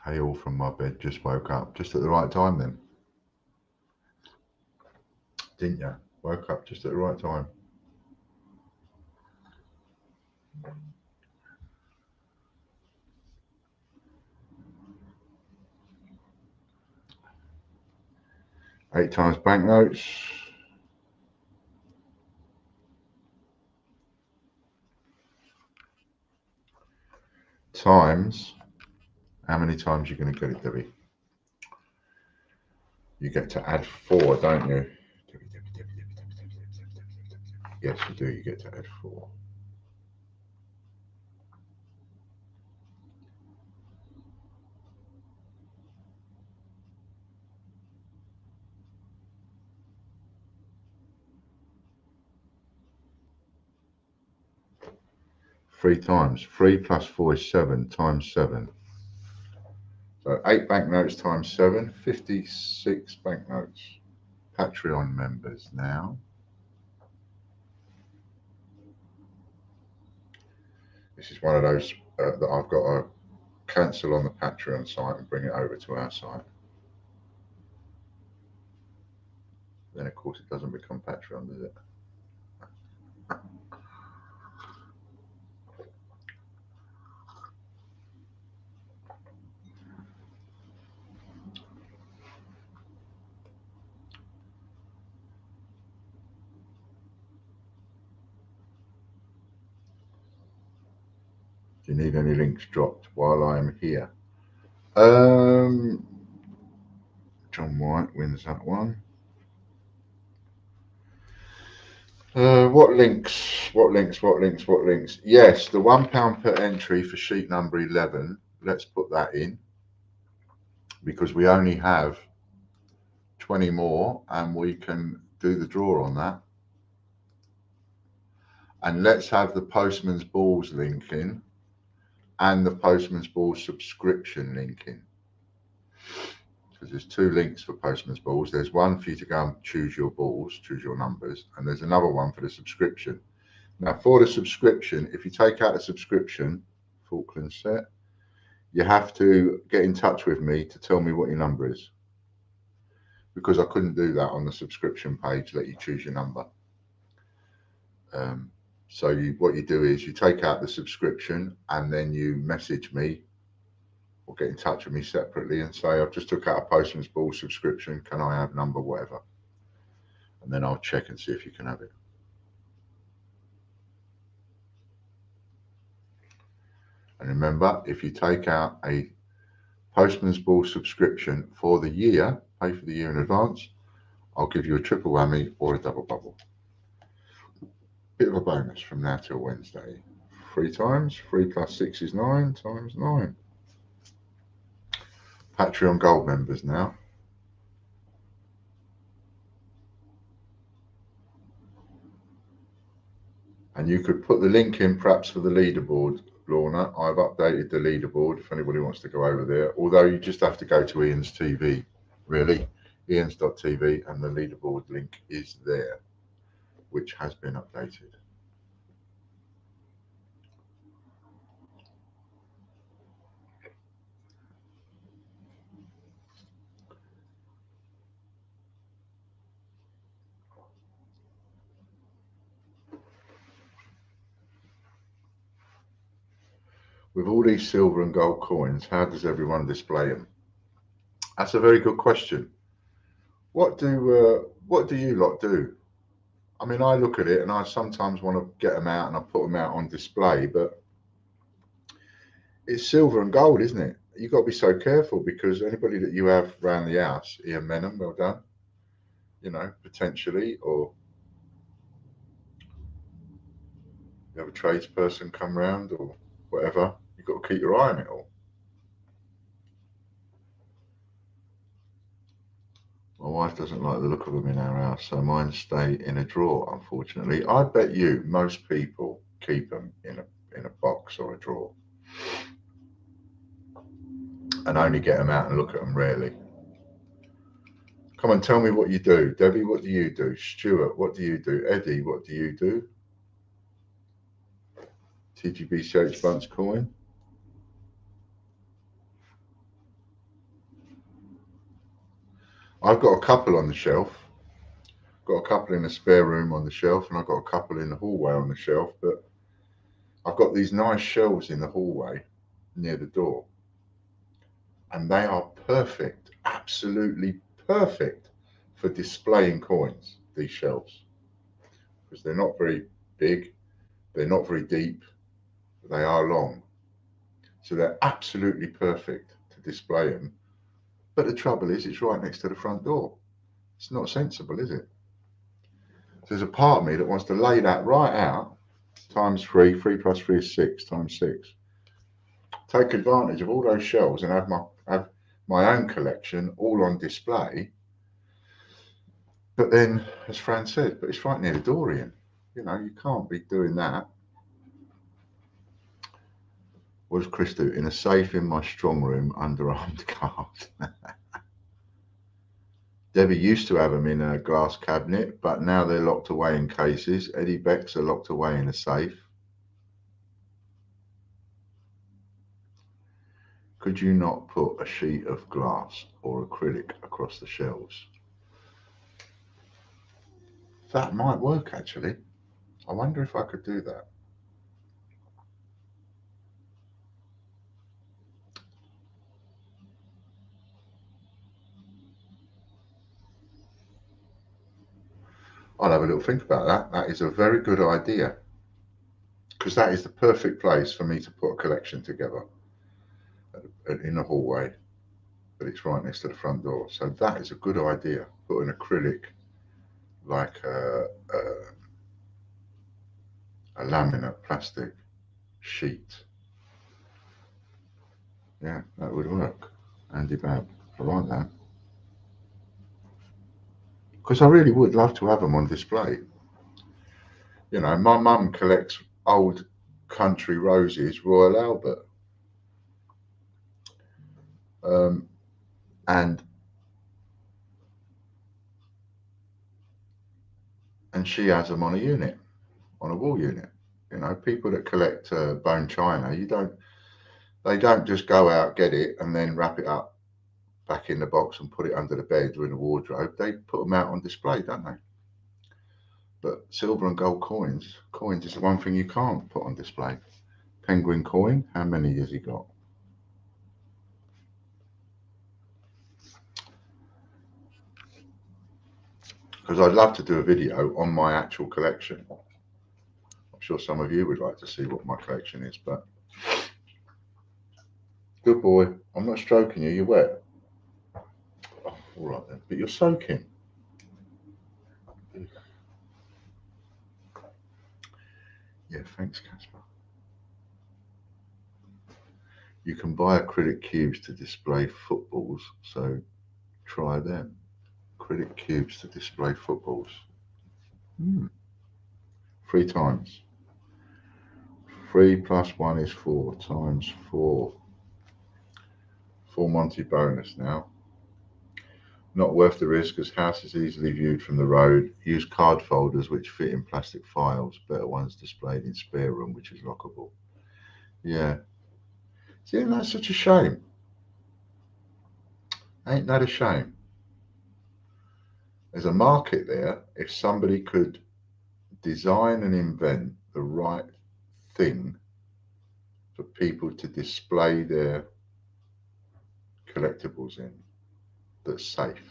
Hey, all from my bed. Just woke up. Just at the right time then. Didn't you? Woke up just at the right time. Eight times banknotes. Times. How many times are you going to get it, Debbie? You get to add 4, don't you? Yes, you do. You get to add 4. Three times. 3 plus 4 is 7 times 7. So 8 banknotes times 7, 56 banknotes. Patreon members now. This is one of those that I've got to cancel on the Patreon site and bring it over to our site. Then of course it doesn't become Patreon, does it? Do you need any links dropped while I'm here? John White wins that one. What links? Yes, the £1 per entry for sheet number 11. Let's put that in because we only have 20 more and we can do the draw on that. And let's have the Postman's Balls link in and the Postman's Balls subscription link in. Because there's 2 links for Postman's Balls. There's one for you to go and choose your balls, choose your numbers, and there's another one for the subscription. Now, for the subscription, if you take out a subscription, Falkland set, you have to get in touch with me to tell me what your number is. Because I couldn't do that on the subscription page, let you choose your number. So what you do is you take out the subscription and then you message me or get in touch with me separately and say, I've just took out a Postman's Ball subscription. Can I have number whatever? And then I'll check and see if you can have it. And remember, if you take out a Postman's Ball subscription for the year, pay for the year in advance, I'll give you a triple whammy or a double bubble. Bit of a bonus from now till Wednesday. 3 times. 3 plus 6 is 9 times 9. Patreon Gold members now. And you could put the link in perhaps for the leaderboard, Lorna. I've updated the leaderboard if anybody wants to go over there. Although you just have to go to Ian's TV, really. Ian's.tv, and the leaderboard link is there, which has been updated. with all these silver and gold coins, how does everyone display them? That's a very good question. What do you lot do? I mean, I look at it and I sometimes want to get them out and I put them out on display, but it's silver and gold, isn't it? You've got to be so careful because anybody that you have around the house, Ian Menham, well done, you know, potentially, or you have a tradesperson come round or whatever, you've got to keep your eye on it all. My wife doesn't like the look of them in our house, so mine stay in a drawer, unfortunately. I bet you most people keep them in a box or a drawer and only get them out and look at them rarely. Come on, tell me what you do. Debbie, what do you do? Stuart, what do you do? Eddie, what do you do? TGBCH Bunce coin. I've got a couple on the shelf. Got a couple in the spare room on the shelf, and I've got a couple in the hallway on the shelf, but I've got these nice shelves in the hallway near the door. And they are perfect, absolutely perfect for displaying coins, these shelves. Because they're not very big, they're not very deep, they are long. So they're absolutely perfect to display them. But the trouble is, it's right next to the front door. It's not sensible, is it? So there's a part of me that wants to lay that right out, times 3, 3 plus 3 is 6, times 6. Take advantage of all those shelves and have my own collection all on display. But then, as Fran said, but it's right near the door, Ian. You know, you can't be doing that. What does Chris do? In a safe in my strong room under armed guard. Debbie used to have them in a glass cabinet, but now they're locked away in cases. Eddie Beck's are locked away in a safe. Could you not put a sheet of glass or acrylic across the shelves? That might work, actually. I wonder if I could do that. I'll have a little think about that. That is a very good idea, because that is the perfect place for me to put a collection together in the hallway, but it's right next to the front door. So that is a good idea. Put an acrylic, like a laminate plastic sheet. Yeah, that would work. Andy Babb, I like that. Because I really would love to have them on display. You know, my mum collects old country roses, Royal Albert. And she has them on a unit, on a wall unit. You know, people that collect bone china, they don't just go out, get it, and then wrap it up back in the box and put it under the bed or in a wardrobe. They put them out on display, don't they? But silver and gold coins is the one thing you can't put on display. Penguin coin, how many has he got? Because I'd love to do a video on my actual collection. I'm sure some of you would like to see what my collection is, but good boy. I'm not stroking you, you're wet. Oh, all right then, but you're soaking. Yeah, thanks, Casper. You can buy acrylic cubes to display footballs, so try them. Acrylic cubes to display footballs. 3 times. 3 plus 1 is 4 times 4. Full Monty bonus now. Not worth the risk as house is easily viewed from the road. Use card folders which fit in plastic files. Better ones displayed in spare room which is lockable. Yeah. See, isn't that such a shame? Ain't that a shame? There's a market there if somebody could design and invent the right thing for people to display their collectibles in that's safe.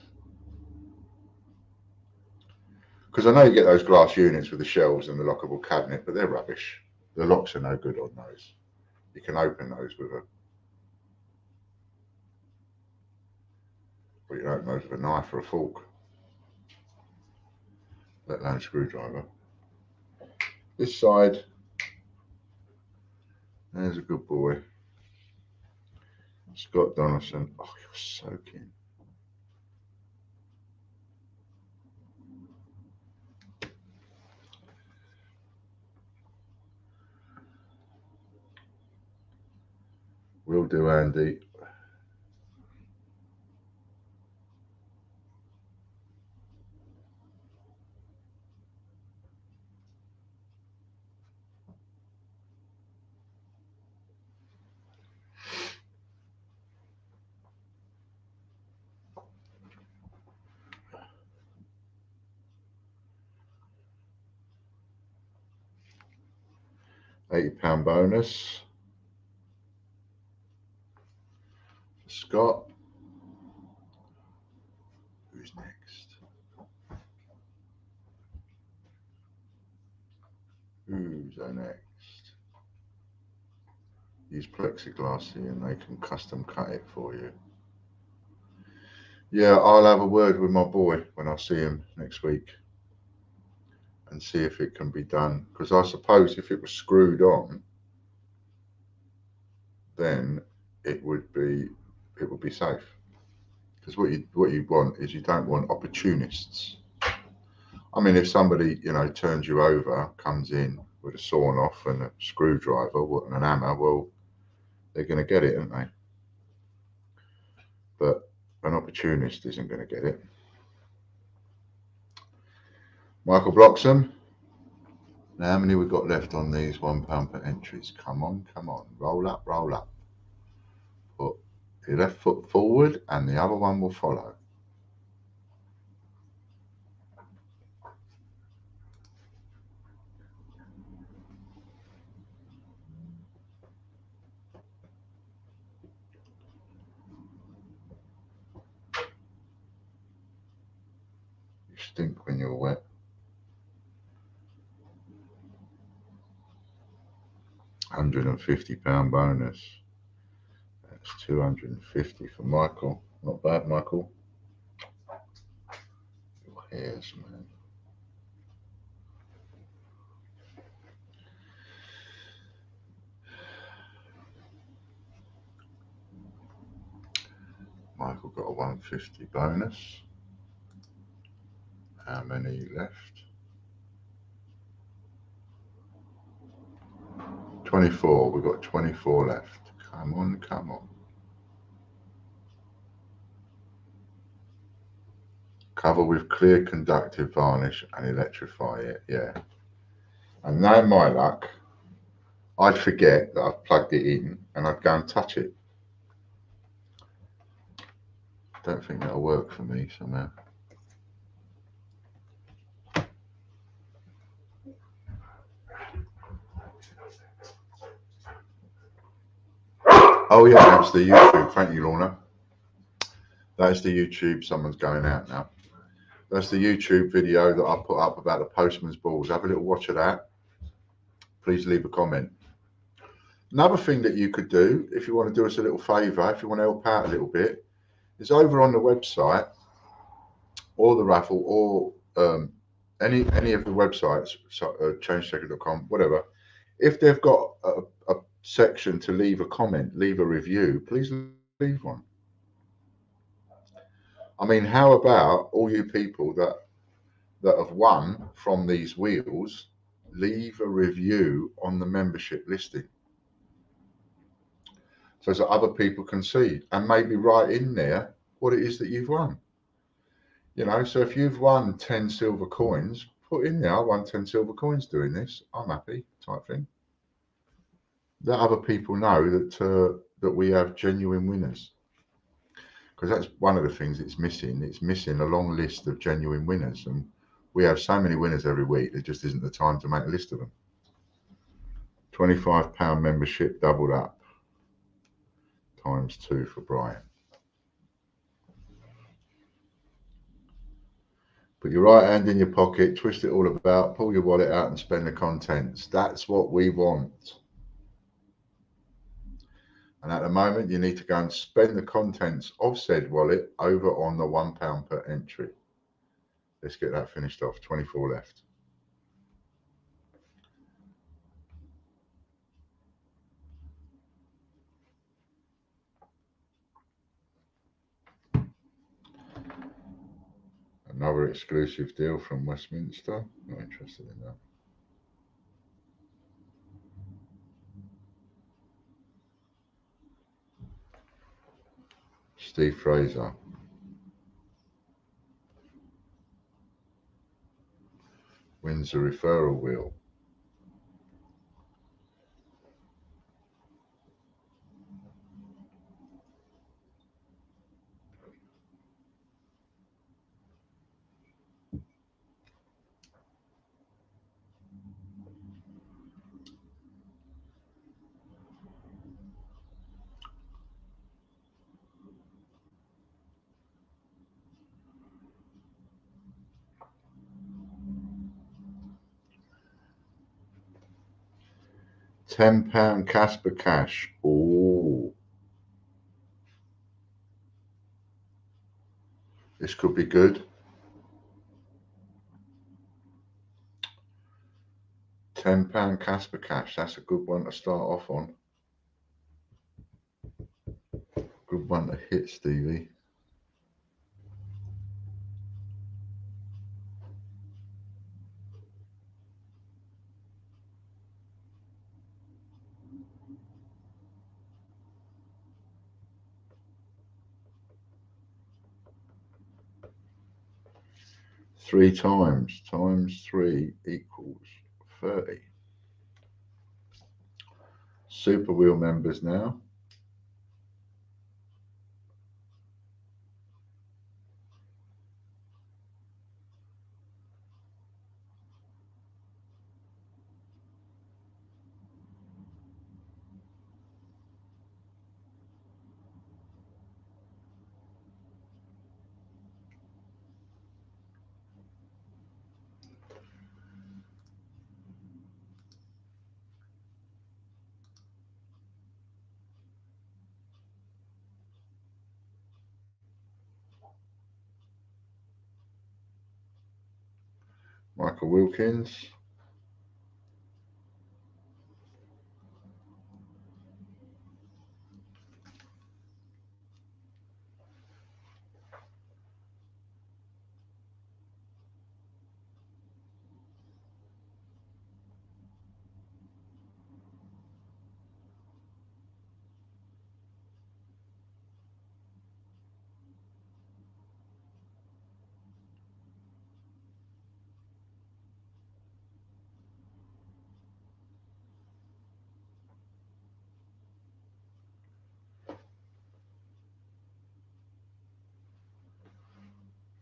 Because I know you get those glass units with the shelves and the lockable cabinet, but they're rubbish. The locks are no good on those. You can open those with a, well, you can open those with a knife or a fork, let alone a screwdriver. This side, there's a good boy. Scott Donaldson. Oh, you're soaking. Will do, Andy. £80 bonus. Scott. Who's next? Who's next? Use plexiglass here and they can custom cut it for you. Yeah, I'll have a word with my boy when I see him next week and see if it can be done. Because I suppose if it was screwed on, then it would be safe. Because what you want is you don't want opportunists. I mean, if somebody, you know, turns you over, comes in with a sawn off and a screwdriver and an hammer, well, they're going to get it, aren't they? But an opportunist isn't going to get it. Michael Bloxham. Now, how many we've got left on these £1 per entries? Come on, come on. Roll up, roll up. Put your left foot forward and the other one will follow. You stink when you're wet. £150 bonus. That's 250 for Michael. Not bad, Michael. Your hairs, man. Michael got a 150 bonus. How many left? 24. We've got 24 left. Come on, come on. Cover with clear conductive varnish and electrify it. Yeah. And now, my luck, I'd forget that I've plugged it in and I'd go and touch it. Don't think that'll work for me somehow. Oh yeah, that's the YouTube. Thank you, Lorna. That's the YouTube. Someone's going out now. That's the YouTube video that I put up about the postman's balls. Have a little watch of that. Please leave a comment. Another thing that you could do, if you want to do us a little favour, if you want to help out a little bit, is over on the website or the raffle or any of the websites, changechecker.com, whatever. If they've got a section to leave a comment, leave a review, please leave one. I mean, how about all you people that have won from these wheels, leave a review on the membership listing so that other people can see and maybe write in there what it is that you've won. You know, so if you've won 10 silver coins, put in there, I won 10 silver coins doing this, I'm happy, type thing. Let other people know that we have genuine winners. Because that's one of the things it's missing. It's missing a long list of genuine winners. And we have so many winners every week, there just isn't the time to make a list of them. £25 membership doubled up, ×2 for Brian. Put your right hand in your pocket, twist it all about, pull your wallet out and spend the contents. That's what we want. And at the moment, you need to go and spend the contents of said wallet over on the £1 per entry. Let's get that finished off. 24 left. Another exclusive deal from Westminster. Not interested in that. Steve Fraser. Wins the referral wheel. £10 Casper Cash. Oh, this could be good. £10 Casper Cash. That's a good one to start off on. Good one to hit, Stevie. Three times 3 equals 30. Super Wheel members now. Michael Wilkins.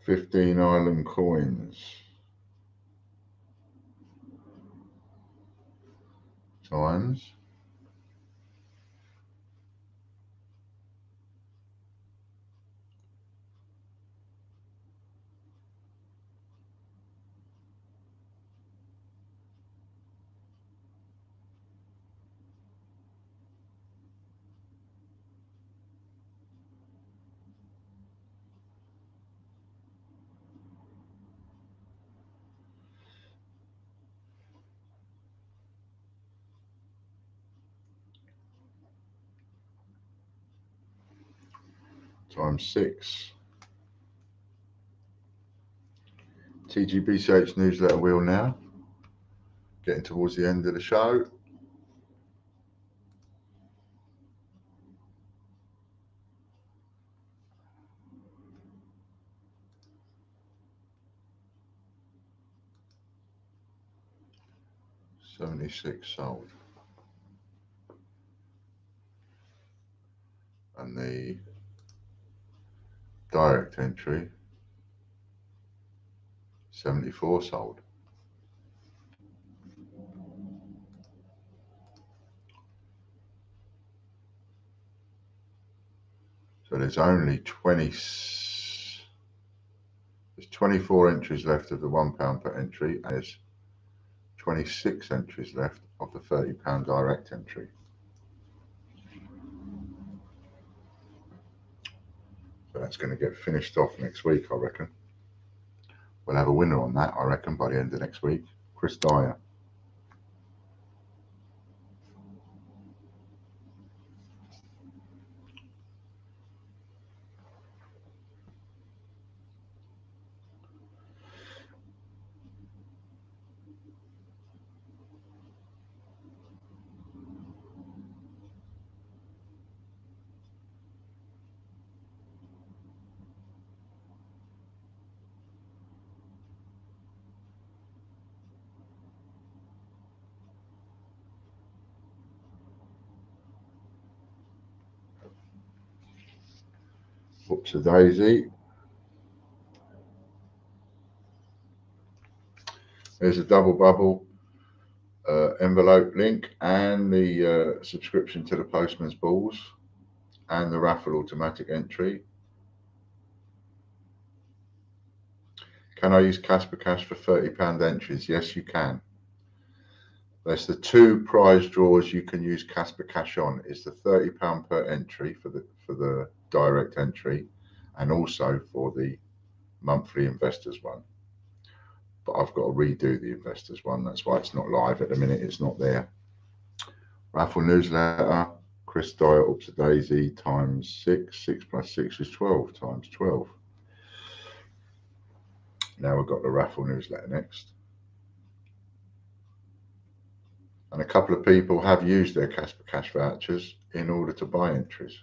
$15 Island coins. Times. ×6. TGBCH newsletter wheel now. Getting towards the end of the show. $76 sold. And the direct entry, 74 sold. there's only 24 entries left of the £1 per entry, and there's 26 entries left of the £30 direct entry. So that's going to get finished off next week, I reckon. We'll have a winner on that, I reckon, by the end of next week. Chris Dyer. Whoops a daisy. There's a double bubble envelope link and the subscription to the Postman's Balls and the raffle automatic entry. Can I use Casper Cash for £30 entries? Yes, you can. There's the two prize draws you can use Casper Cash on. It's the £30 per entry for the direct entry, and also for the monthly investors one. But I've got to redo the investors one. That's why it's not live at the minute. It's not there. Raffle newsletter. Chris Dyer, Oops a Daisy times 6. 6 plus 6 is 12 times 12. Now we've got the raffle newsletter next. And a couple of people have used their Casper Cash vouchers in order to buy entries.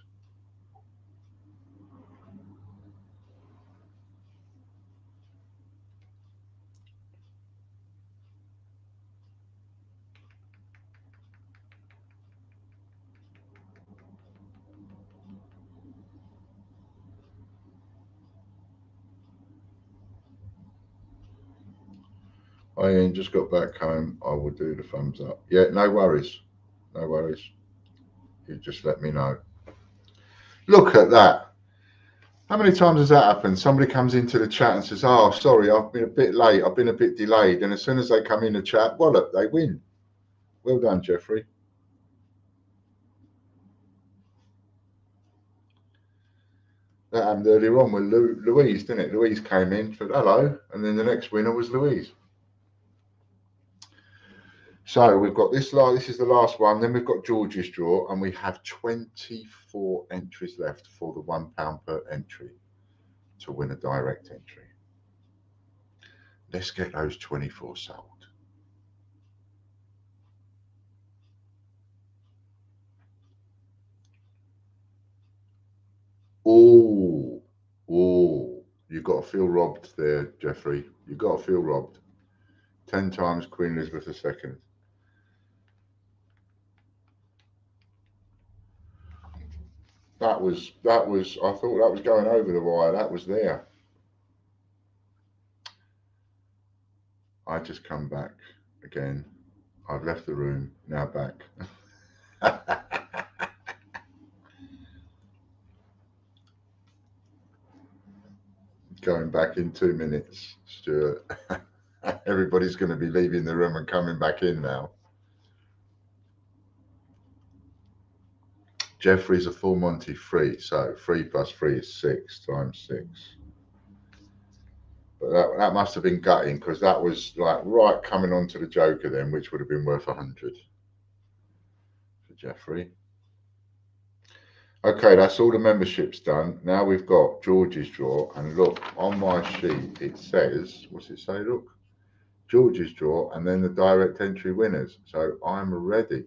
I Ian just got back home. I will do the thumbs up. Yeah, no worries. No worries. You just let me know. Look at that. How many times has that happened? Somebody comes into the chat and says, oh, sorry, I've been a bit late. I've been a bit delayed. And as soon as they come in the chat, well, look, they win. Well done, Jeffrey. That happened earlier on with Louise, didn't it? Louise came in, said hello, and then the next winner was Louise. So we've got this is the last one. Then we've got George's draw, and we have 24 entries left for the £1 per entry to win a direct entry. Let's get those 24 sold. Oh, you've got to feel robbed there, Jeffrey. You've got to feel robbed. 10 times Queen Elizabeth II. That was, I thought that was going over the wire. That was there. I just come back again. I've left the room, now back. Going back in 2 minutes, Stuart. Everybody's going to be leaving the room and coming back in now. Jeffrey's a full Monty 3, so 3 plus 3 is 6 times 6. But that must have been gutting, because that was like right coming onto the Joker then, which would have been worth 100 for Jeffrey. Okay, that's all the memberships done. Now we've got George's draw, and look, on my sheet it says, what's it say, look? George's draw, and then the direct entry winners. So I'm ready.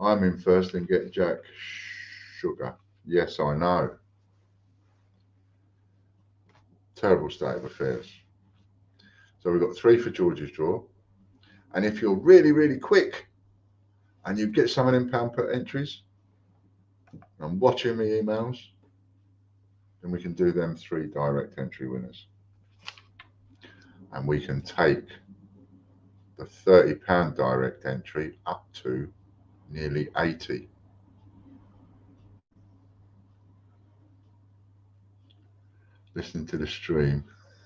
I'm in first and get Jack Sugar. Yes, I know. Terrible state of affairs. So we've got 3 for George's draw. And if you're really, really quick and you get some of them £1 per entries, I'm watching my emails, then we can do them 3 direct entry winners. And we can take the £30 direct entry up to nearly 80. listening to the stream.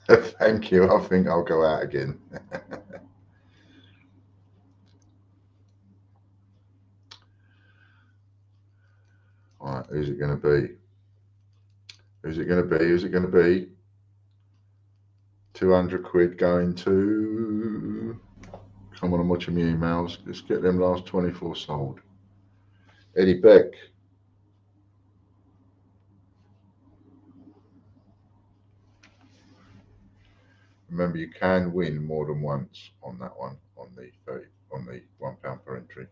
Thank you. I think I'll go out again. All right, who's it going to be? Who's it going to be? Who's it going to be? 200 quid going to... Come on, I'm watching my emails. Let's get them last 24 sold. Eddie Beck. Remember, you can win more than once on that one, on the £1 per entry.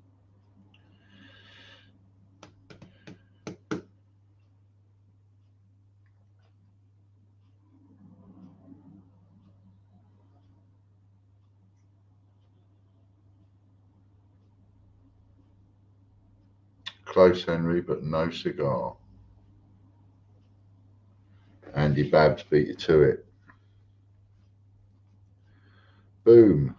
Close, Henry, but no cigar. Andy Babs beat you to it. Boom.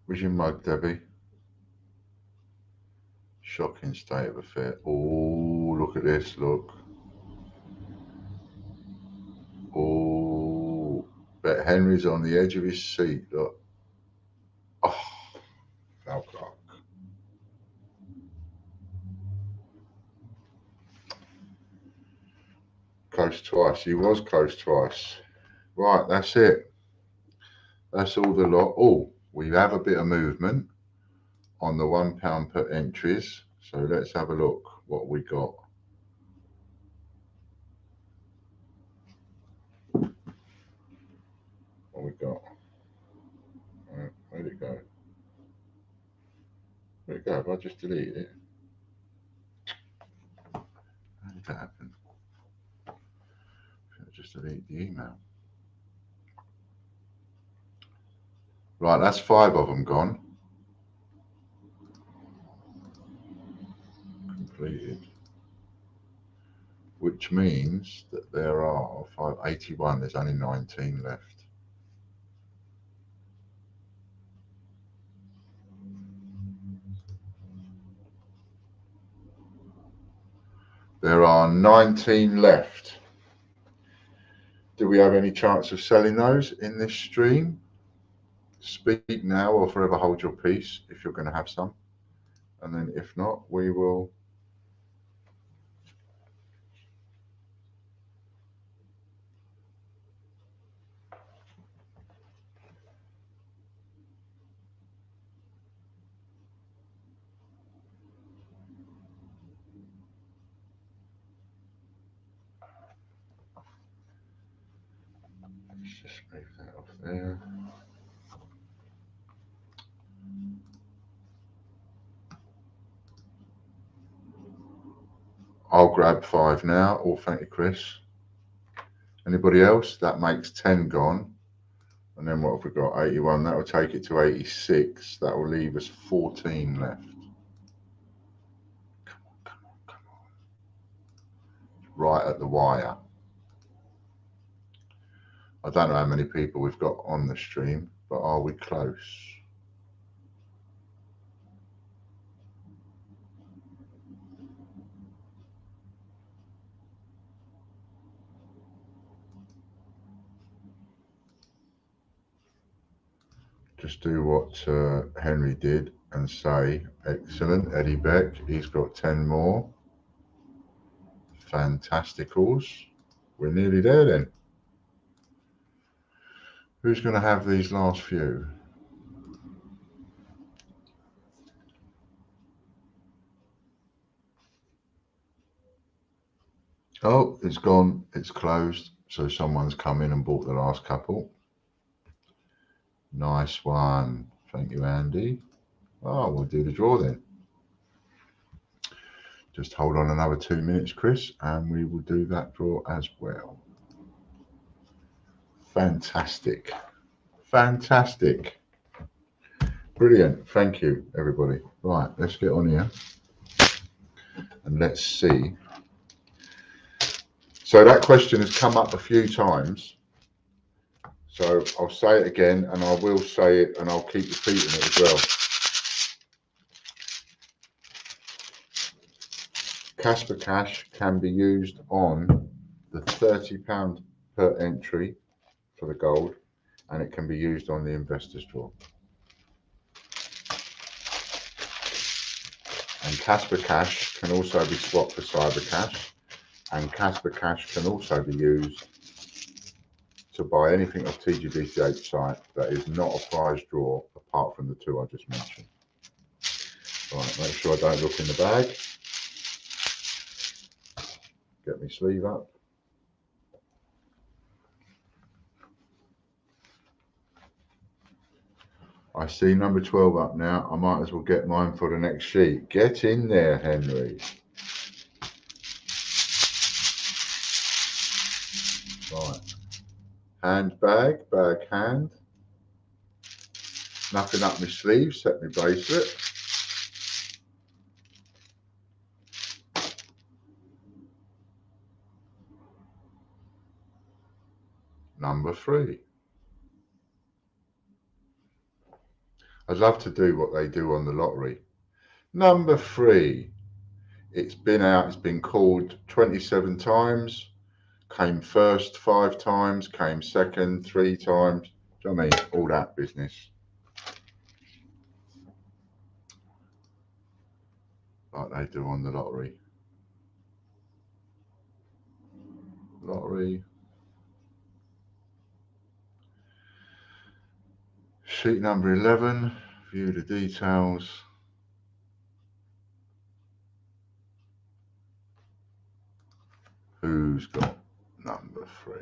Where's your mug, Debbie? Shocking state of affair. Oh, look at this, look. Oh, bet Henry's on the edge of his seat, look. Oh, Falcock. Close twice. He was close twice. Right, that's it. That's all the lot. Oh, we have a bit of movement on the £1 per entries. So let's have a look what we got. What we got? Where'd it go? Where'd it go? Have I just deleted it? How did that happen? I just deleted the email. Right, that's 5 of them gone. Completed. Which means that there are 581. There's only 19 left. There are 19 left. Do we have any chance of selling those in this stream? Speak now or forever hold your peace if you're going to have some. And then if not, we will. Let's just move that off there. I'll grab 5 now. Oh, thank you, Chris. Anybody else? That makes 10 gone. And then what have we got? 81. That will take it to 86. That will leave us 14 left. Come on, come on, come on. Right at the wire. I don't know how many people we've got on the stream, but are we close? Just do what Henry did and say, excellent, Eddie Beck, he's got 10 more. Fantasticals. We're nearly there then. Who's going to have these last few? Oh, it's gone, it's closed. So someone's come in and bought the last couple. Nice one. Thank you, Andy. Oh, we'll do the draw then. Just hold on another 2 minutes, Chris, and we will do that draw as well. Fantastic. Fantastic. Brilliant. Thank you, everybody. Right, let's get on here and let's see. So that question has come up a few times. So I'll say it again, and I will say it, and I'll keep repeating it as well. Casper Cash can be used on the £30 per entry for the gold, and it can be used on the investors draw. And Casper Cash can also be swapped for Cyber Cash, and Casper Cash can also be used to buy anything off TGBCH site that is not a prize draw apart from the two I just mentioned. Right, make sure I don't look in the bag. Get my sleeve up. I see number 12 up now. I might as well get mine for the next sheet. Get in there, Henry. Right. Handbag, bag hand. Nothing up my sleeve, set my bracelet. Number 3. I'd love to do what they do on the lottery. Number 3. It's been out, it's been called 27 times. Came first 5 times, came second 3 times. Do you know what I mean? All that business. Like they do on the lottery. Lottery. Sheet number 11. View the details. Who's got number 3?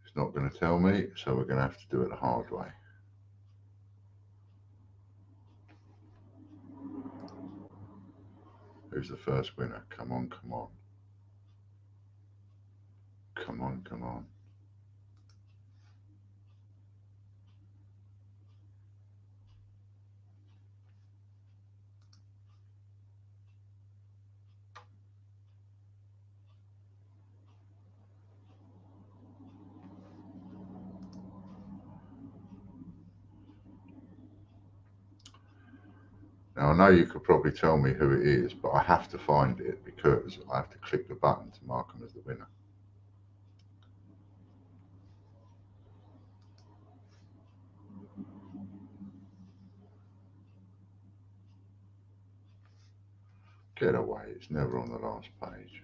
It's not going to tell me, so we're going to have to do it the hard way. Who's the first winner? Come on, come on. Come on, come on. Now I know you could probably tell me who it is, but I have to find it because I have to click the button to mark them as the winner. Get away, it's never on the last page.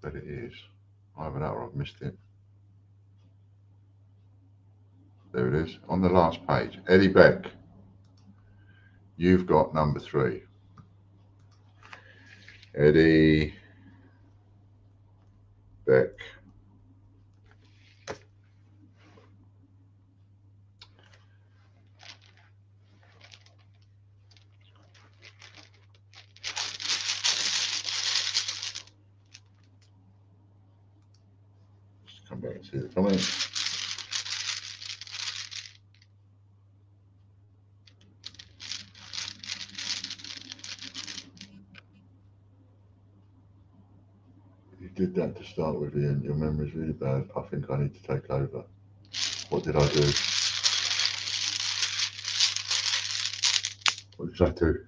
But it is. Either that or I've missed it. There it is, on the last page. Eddie Beck, you've got number 3. Eddie Beck. Just come back and see the comments. You did that to start with, Ian. Your memory's really bad. I think I need to take over. What did I do? What did I do?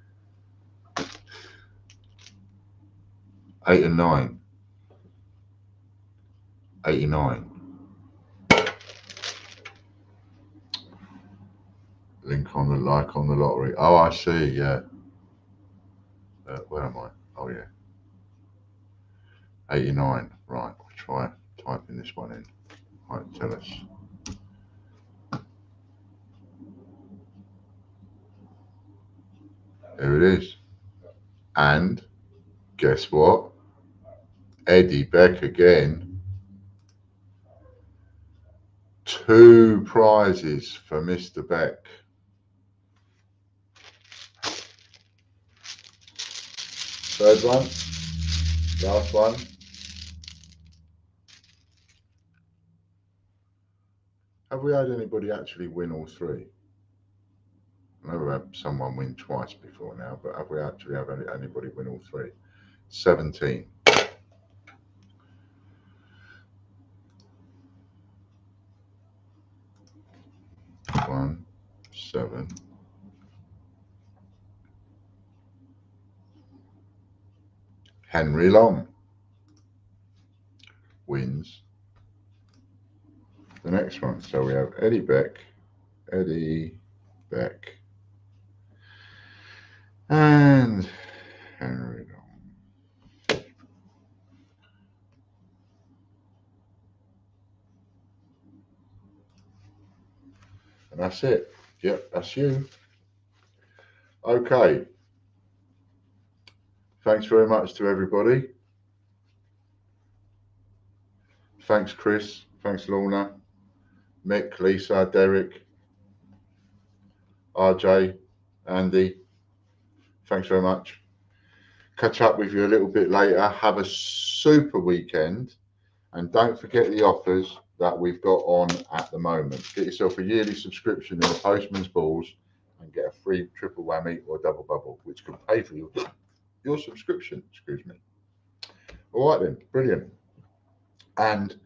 8 and 9. 89. Link on the like on the lottery. Oh, I see. Yeah. Where am I? Oh, yeah. 89. Right. We'll try typing this one in. Right. Tell us. There it is. And guess what? Eddie Beck again. 2 prizes for Mr. Beck. Third one, last one. Have we had anybody actually win all 3? I know we've had someone win twice before now, but have we actually had anybody win all 3? 17. One, 7. Henry Long wins the next one. So we have Eddie Beck, and Henry Long. And that's it. Yep, that's you. Okay. Thanks very much to everybody. Thanks, Chris. Thanks, Lorna. Mick, Lisa, Derek, RJ, Andy. Thanks very much. Catch up with you a little bit later. Have a super weekend. And don't forget the offers that we've got on at the moment. Get yourself a yearly subscription in the Postman's Balls and get a free triple whammy or double bubble, which can pay for your subscription. Excuse me. All right then, brilliant. And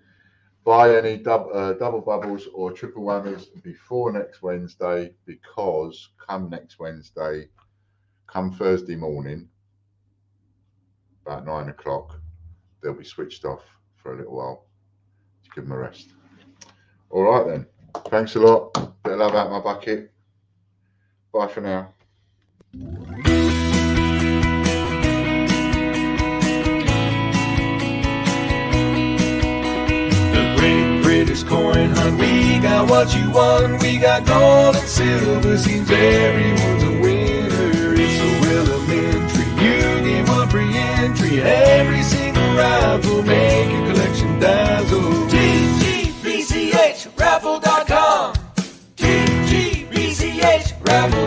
buy any double bubbles or triple whammies before next Wednesday, because come next Wednesday, come Thursday morning, about 9 o'clock, they'll be switched off for a little while to give them a rest. All right then. Thanks a lot. Bit of love out my bucket. Bye for now. The Great British Coin Hunt. We got what you want. We got gold and silver. Seems everyone's a winner. It's so elementary. You get one free entry. Every single round will make your collection dazzle. TGBCHraffle.com. TGBCHraffle.com.